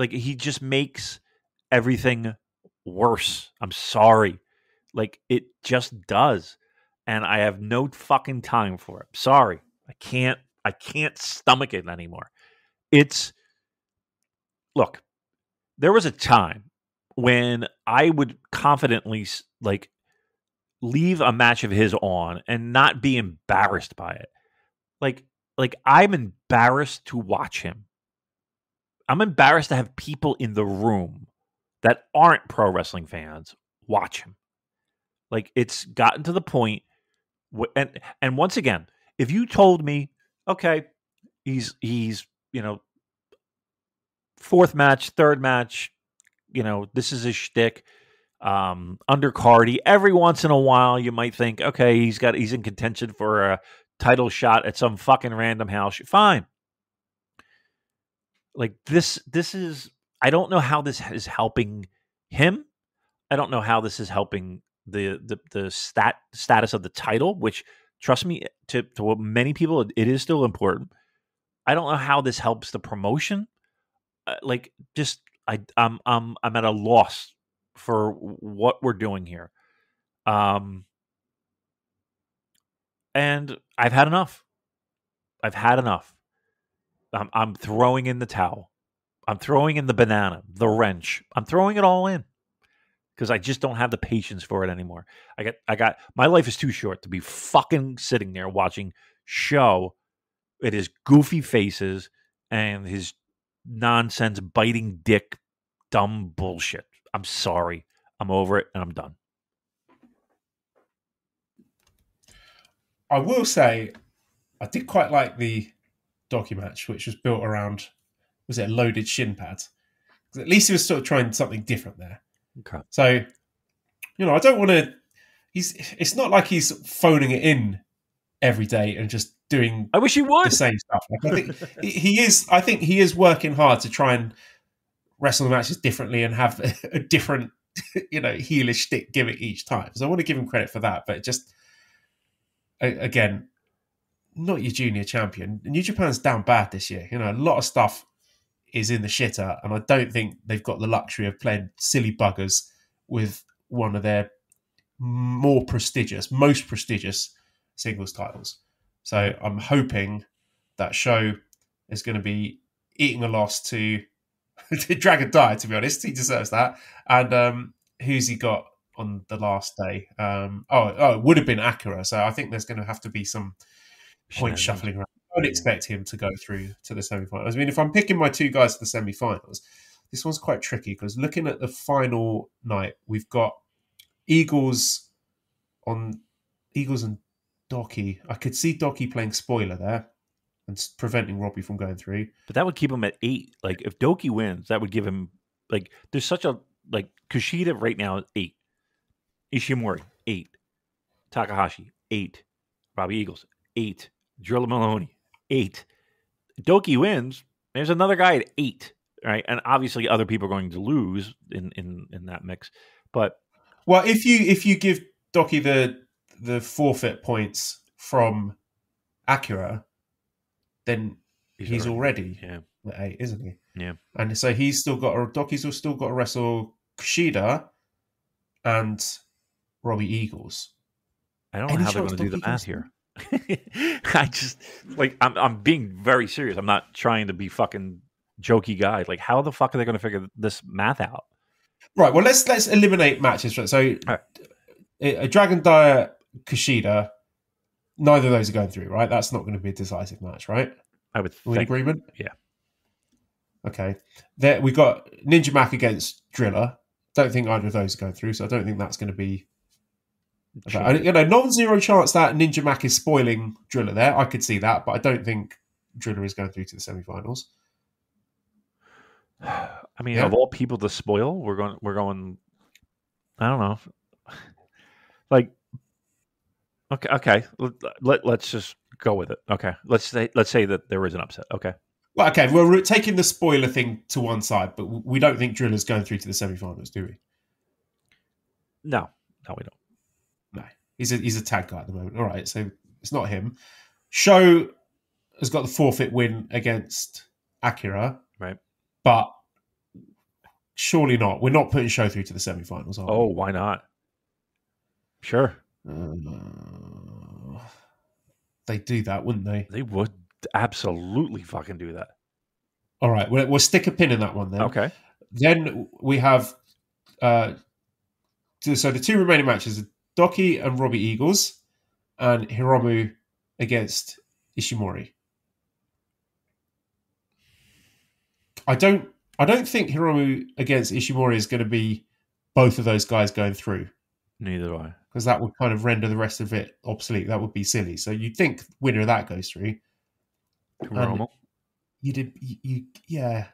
He just makes everything worse. I'm sorry. It just does. And I have no fucking time for it. Sorry. I can't stomach it anymore. Look, there was a time when I would confidently leave a match of his on and not be embarrassed by it. I'm embarrassed to watch him. I'm embarrassed to have people in the room that aren't pro wrestling fans watch him. It's gotten to the point and once again, if you told me, okay, he's fourth match, third match, this is his shtick, undercardy. Every once in a while, you might think, okay, he's in contention for a title shot at some fucking random house. Fine. This is. I don't know how this is helping him. I don't know how this is helping the status of the title, which, trust me, to many people, it is still important. I don't know how this helps the promotion. I'm at a loss for what we're doing here. And I've had enough. I'm throwing in the towel. I'm throwing in the banana, the wrench. I'm throwing it all in because I just don't have the patience for it anymore. I got my life is too short to be fucking sitting there watching Show at his goofy faces and his nonsense biting dick dumb bullshit. I'm sorry. I'm over it, and I'm done. I will say, I did quite like the Doki match, which was built around, was it a loaded shin pad? At least he was sort of trying something different there. Okay. So, I don't want to. It's not like he's phoning it in every day and just doing. I wish he would the same stuff. Like, I think he is. I think he is working hard to try and wrestle the matches differently and have a different, heelish stick gimmick each time. So I want to give him credit for that. But just again, not your junior champion. New Japan's down bad this year. A lot of stuff is in the shitter, and I don't think they've got the luxury of playing silly buggers with one of their most prestigious singles titles. So I'm hoping that Show is going to be eating a loss to Dragon Dyer, to be honest. He deserves that. And who's he got on the last day? It would have been Akira. So I think there's going to have to be some point shuffling around. I don't expect him to go through to the semi-finals. I mean, if I'm picking my two guys to the semi-finals, this one's quite tricky because looking at the final night, we've got Eagles and Doki. I could see Doki playing spoiler there and preventing Robbie from going through. But that would keep him at 8. Like, if Doki wins, that would give him, like, there's such a, like, Kushida right now is 8. Ishimori, 8. Takahashi, 8. Robbie Eagles, 8. Drilla Maloney, 8. Doki wins, there's another guy at 8, right? And obviously other people are going to lose in that mix. But well, if you give Doki the forfeit points from Akira, then he's already at 8, isn't he? Yeah. And so Doki's still got to wrestle Kushida and Robbie Eagles. I don't know how they're going to do the math here. I just, like, I'm being very serious. I'm not trying to be fucking jokey guy. Like, how the fuck are they going to figure this math out? Right. Well, let's eliminate matches. So, a Dragon Dyer Kushida, neither of those are going through, right? That's not going to be a decisive match, right? I would think. We're in agreement? Yeah. Okay. There we got Ninja Mac against Driller. Don't think either of those are going through, so I don't think that's going to be. Non-zero chance that Ninja Mac is spoiling Driller there. I could see that, but I don't think Driller is going through to the semi-finals. I mean, of all people to spoil, we're going. I don't know. Like, okay. Let's just go with it. Okay, let's say that there is an upset. Okay. Well, okay. We're taking the spoiler thing to one side, but we don't think Driller's going through to the semi-finals, do we? No, we don't. No, he's a tag guy at the moment. All right, so it's not him. Sho has got the forfeit win against Akira, right? But surely not. We're not putting Sho through to the semi-finals, are we? Oh, why not? Sure. They do that, wouldn't they? They would absolutely fucking do that. All right, we'll stick a pin in that one then. Okay. Then we have so the two remaining matches are Doki and Robbie Eagles and Hiromu against Ishimori. I don't think Hiromu against Ishimori is going to be both of those guys going through. Neither do I. Because that would kind of render the rest of it obsolete. That would be silly. So you'd think winner of that goes through. Hiromu. Yeah.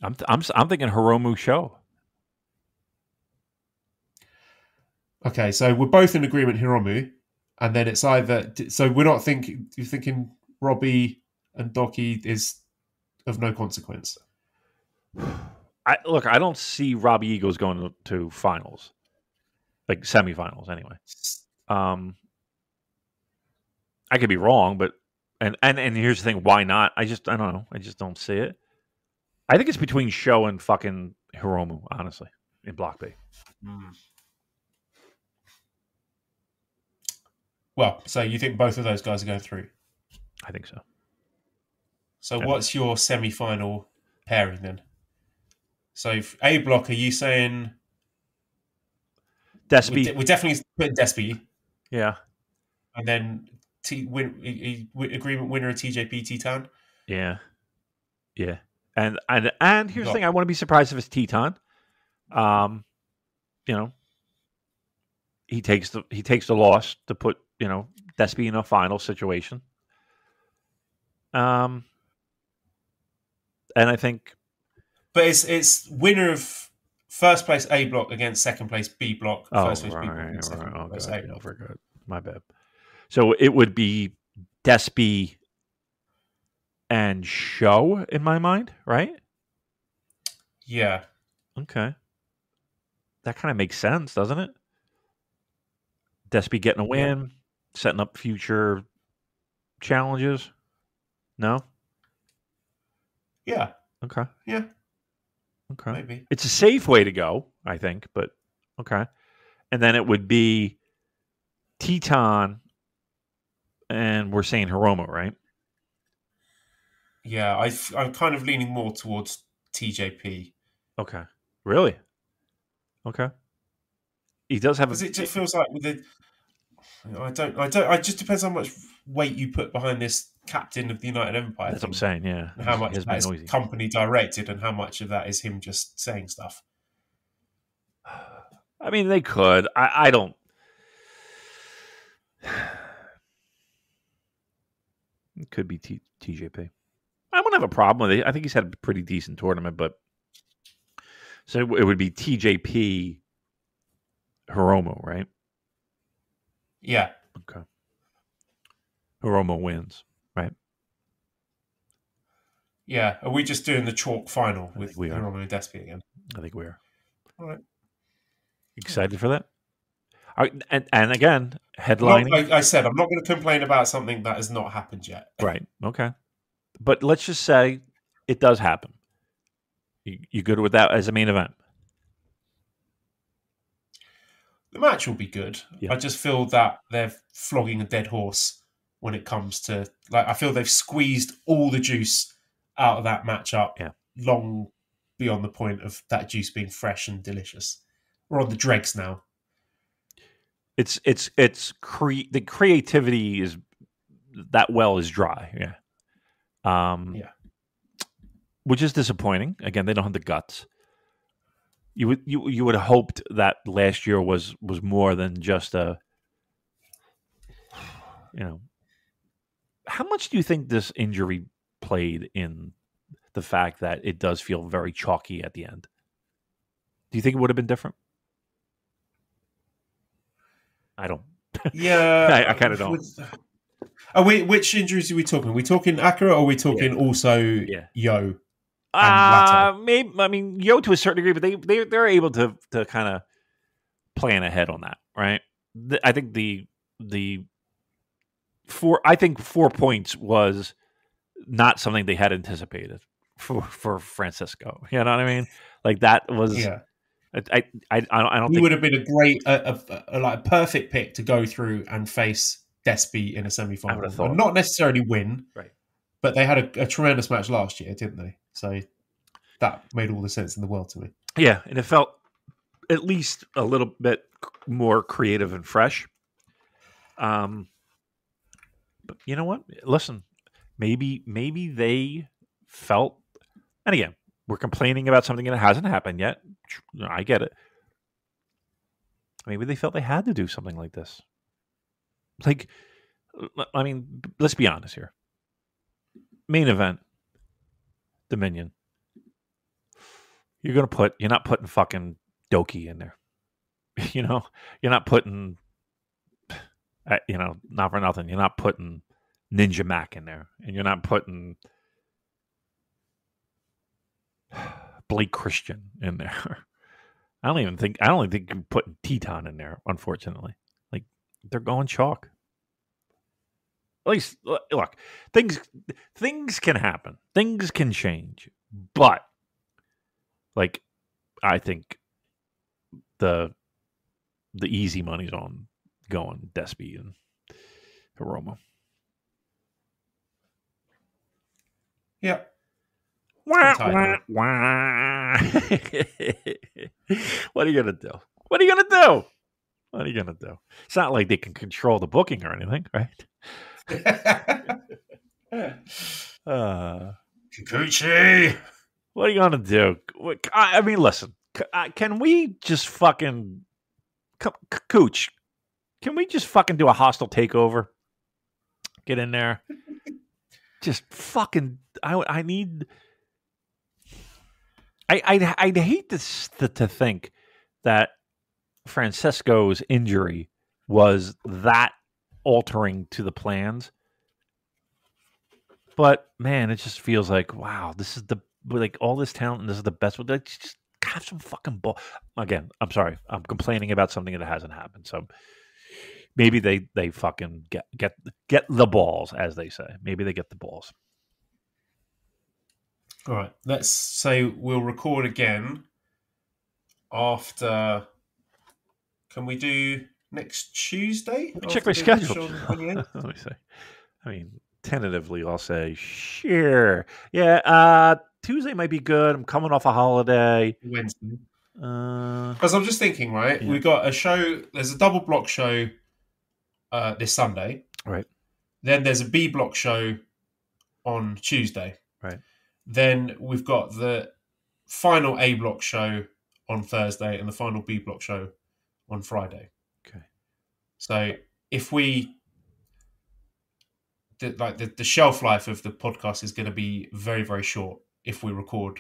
I'm thinking Hiromu Sho. Okay, so we're both in agreement Hiromu, and then it's either we're not thinking. You're thinking Robbie and Doki is of no consequence. I don't see Robbie Eagles going to finals, like semifinals anyway. I could be wrong, but and here's the thing: why not? I don't know. I just don't see it. I think it's between Sho and fucking Hiromu, honestly, in Block B. Well, so you think both of those guys are going through? I think so. So what's your semi-final pairing then? So A block, are you saying Despy? We're definitely putting Despy. Yeah. And then agreement winner of TJP T-Town? Yeah. And here's the thing: I want to be surprised if it's Teton. he takes the loss to put Despy in a final situation. And I think, but it's winner of first place A block against second place B block. First place B block against second place A block. Very good. My bad. So it would be Despy and Show in my mind, right? Yeah. Okay. That kind of makes sense, doesn't it? Despy getting a win, setting up future challenges. No? Yeah. Okay. Yeah. Okay. Maybe. It's a safe way to go, I think, but okay. And then it would be Teton, and we're saying Hiromu, right? Yeah, I'm kind of leaning more towards TJP. Okay. Really? Okay. He does have because it just feels like with the. I don't. It just depends how much weight you put behind this captain of the United Empire. That's what I'm saying. Yeah. And how much of that is company directed, and how much of that is him just saying stuff. I mean, they could. I don't. It could be TJP. I wouldn't have a problem with it. I think he's had a pretty decent tournament, but so it would be TJP Hiromu, right? Yeah. Okay. Hiromu wins, right? Yeah. Are we just doing the chalk final with Hiromu and Despy again? I think we are. All right. Excited for that? And again, headlining. Like I said, I'm not going to complain about something that has not happened yet. Right. Okay. But let's just say it does happen. You good with that as a main event? The match will be good. Yeah. I just feel that they're flogging a dead horse when it comes to I feel they've squeezed all the juice out of that matchup long beyond the point of that juice being fresh and delicious. We're on the dregs now. The creativity is that well is dry. Yeah. Which is disappointing. Again, they don't have the guts. You would have hoped that last year was more than just a. How much do you think this injury played in the fact that it does feel very chalky at the end? Do you think it would have been different? I don't. Yeah, I kind of don't. Which injuries are we talking? Are we talking Akira, or are we talking also Yo? Maybe. I mean, Yo to a certain degree, but they're able to kind of plan ahead on that, right? I think the 4 points was not something they had anticipated for Francisco. You know what I mean? Like that was. Yeah. I don't think he would have been a great, a perfect pick to go through and face Despy in a semi-final. And not necessarily win, right? But they had a tremendous match last year, didn't they? So that made all the sense in the world to me. Yeah, and it felt at least a little bit more creative and fresh. But you know what? Listen, maybe they felt, and again, we're complaining about something that hasn't happened yet. I get it. Maybe they felt they had to do something like this. Like, I mean, let's be honest here. Main event, Dominion. You're not putting fucking Doki in there. You're not putting, not for nothing. You're not putting Ninja Mac in there, and you're not putting Blake Christian in there. I don't think you're putting Teton in there, unfortunately. Like, they're going chalk. At least, look, things can happen. Things can change. But, like, I think the easy money's on going Despy and Hiromu. Yeah. Wah, wah. What are you gonna do? What are you gonna do? It's not like they can control the booking or anything, right? Kikuchi. What are you gonna do? I mean, listen, Can we just fucking Cooch? Can we just fucking do a hostile takeover? Get in there. Just fucking. I need. I'd hate to think that Francesco's injury was that altering to the plans. But man, it just feels like, wow, this is all this talent, and this is the best. Like, just have some fucking ball. Again, I'm sorry, I'm complaining about something that hasn't happened. So maybe they fucking get the balls, as they say. Maybe they get the balls. All right, let's say we'll record again after. Can we do next Tuesday? Check my schedule. Let me see. I mean, tentatively, I'll say sure. Yeah, Tuesday might be good. I'm coming off a holiday. Wednesday. Because I'm just thinking, right? Yeah. We got a show. There's a double block show this Sunday. Right. Then there's a B block show on Tuesday. Right. Then we've got the final A block show on Thursday and the final B block show on Friday. Okay. So if we the shelf life of the podcast is going to be very, very short if we record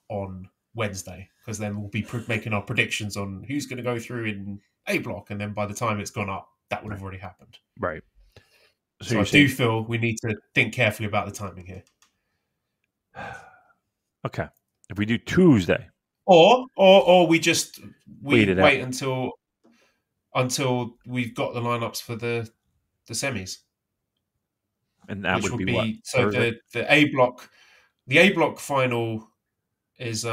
on Wednesday, because then we'll be making our predictions on who's going to go through in A block, and then by the time it's gone up, that would have already happened. Right. So I do feel we need to think carefully about the timing here. Okay. If we do Tuesday, or we wait until we've got the lineups for the semis, and that would be what? So Thursday? the A block final is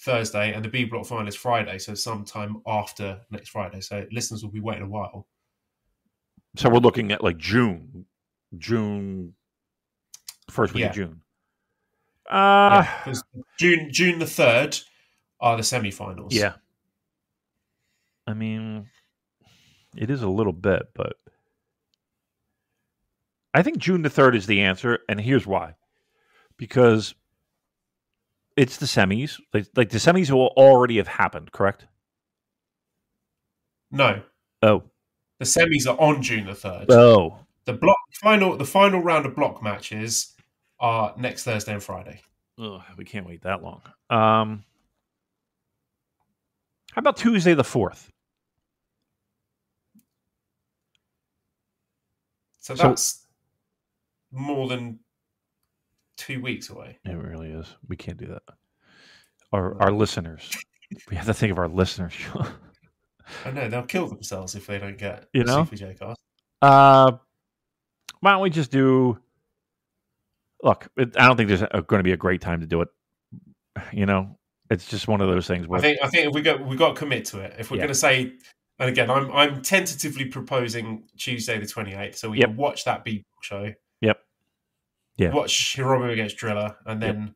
Thursday, and the B block final is Friday. So sometime after next Friday. So listeners will be waiting a while. So we're looking at like June, first week of June. Because June the 3rd are the semi-finals. Yeah. I mean, it is a little bit, but I think June the 3rd is the answer, and here's why. Because it's the semis. Like the semis will already have happened, correct? No. Oh. The semis are on June the 3rd. Oh. The final round of block matches are next Thursday and Friday. Oh, we can't wait that long. How about Tuesday the 4th? So that's more than 2 weeks away. It really is. We can't do that. Our listeners. We have to think of our listeners. I know, they'll kill themselves if they don't get CPJ cast. Why don't we just do... Look, I don't think there's going to be a great time to do it. You know, it's just one of those things. Where I think if we got to commit to it. If we're going to say, and again, I'm tentatively proposing Tuesday the 28th, so we can watch that B show. Yep. Yeah. Watch Hiromu against Driller, and then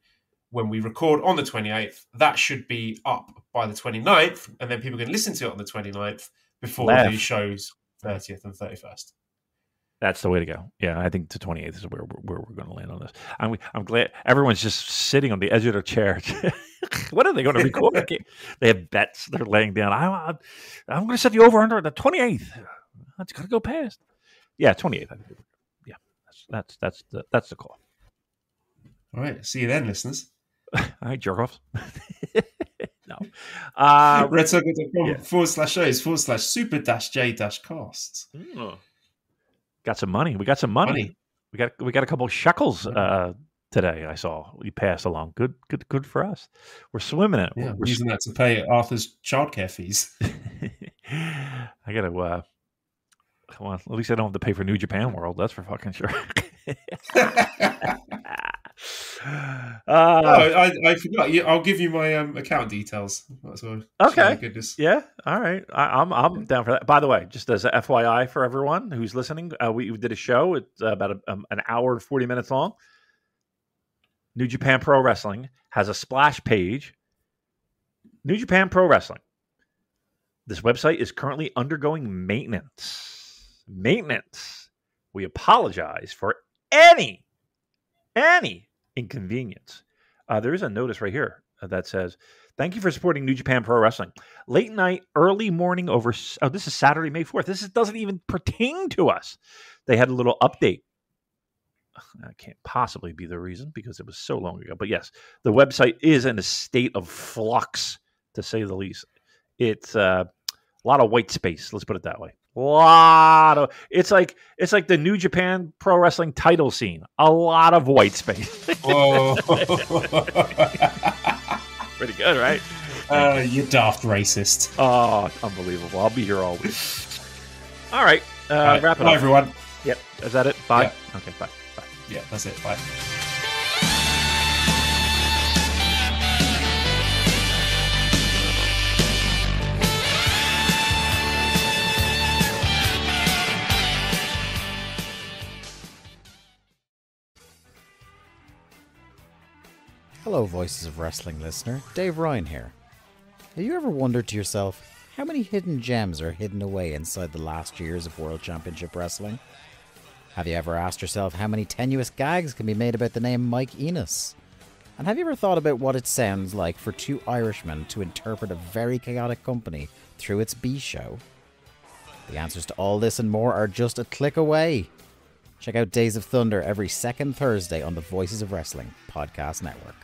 when we record on the 28th, that should be up by the 29th, and then people can listen to it on the 29th before the shows 30th and 31st. That's the way to go. Yeah, I think the 28th is where we're going to land on this. I'm glad everyone's just sitting on the edge of their chair. What are they going to record? They have bets they're laying down. I'm going to set the over under the 28th. That's got to go past. Yeah, 28th. I think. Yeah, that's the call. All right. See you then, listeners. All right, jerk offs. No. redcircle.com/shows/super-j-casts. Got some money. We got some money. We got a couple of shekels today. I saw we passed along. Good for us. We're swimming in it. Yeah, we're using that to pay Arthur's childcare fees. I gotta. Come on. At least I don't have to pay for New Japan World. That's for fucking sure. I forgot. I'll give you my account details. Okay. Goodness. Yeah. All right. I'm down for that. By the way, just as a FYI for everyone who's listening, we did a show. It's about an hour and 40 minutes long. New Japan Pro Wrestling has a splash page. New Japan Pro Wrestling. This website is currently undergoing maintenance. We apologize for any inconvenience. There is a notice right here that says Thank you for supporting New Japan Pro Wrestling. Late night, early morning over... Oh, this is Saturday, May 4th. Doesn't even pertain to us. They had a little update. That can't possibly be the reason because it was so long ago. But yes, the website is in a state of flux, to say the least. It's a lot of white space. Let's put it that way. It's like the New Japan Pro Wrestling title scene. A lot of white space. Oh. Pretty good, right? You daft racist. Oh, unbelievable. I'll be here all week. All right. Wrap it up. Bye, everyone. Yep. Is that it? Bye? Yeah. Okay, bye. Bye. Yeah, that's it. Bye. Hello, Voices of Wrestling listener. Dave Ryan here. Have you ever wondered to yourself how many hidden gems are hidden away inside the last years of World Championship Wrestling? Have you ever asked yourself how many tenuous gags can be made about the name Mike Enos? And have you ever thought about what it sounds like for two Irishmen to interpret a very chaotic company through its B show? The answers to all this and more are just a click away. Check out Days of Thunder every second Thursday on the Voices of Wrestling podcast network.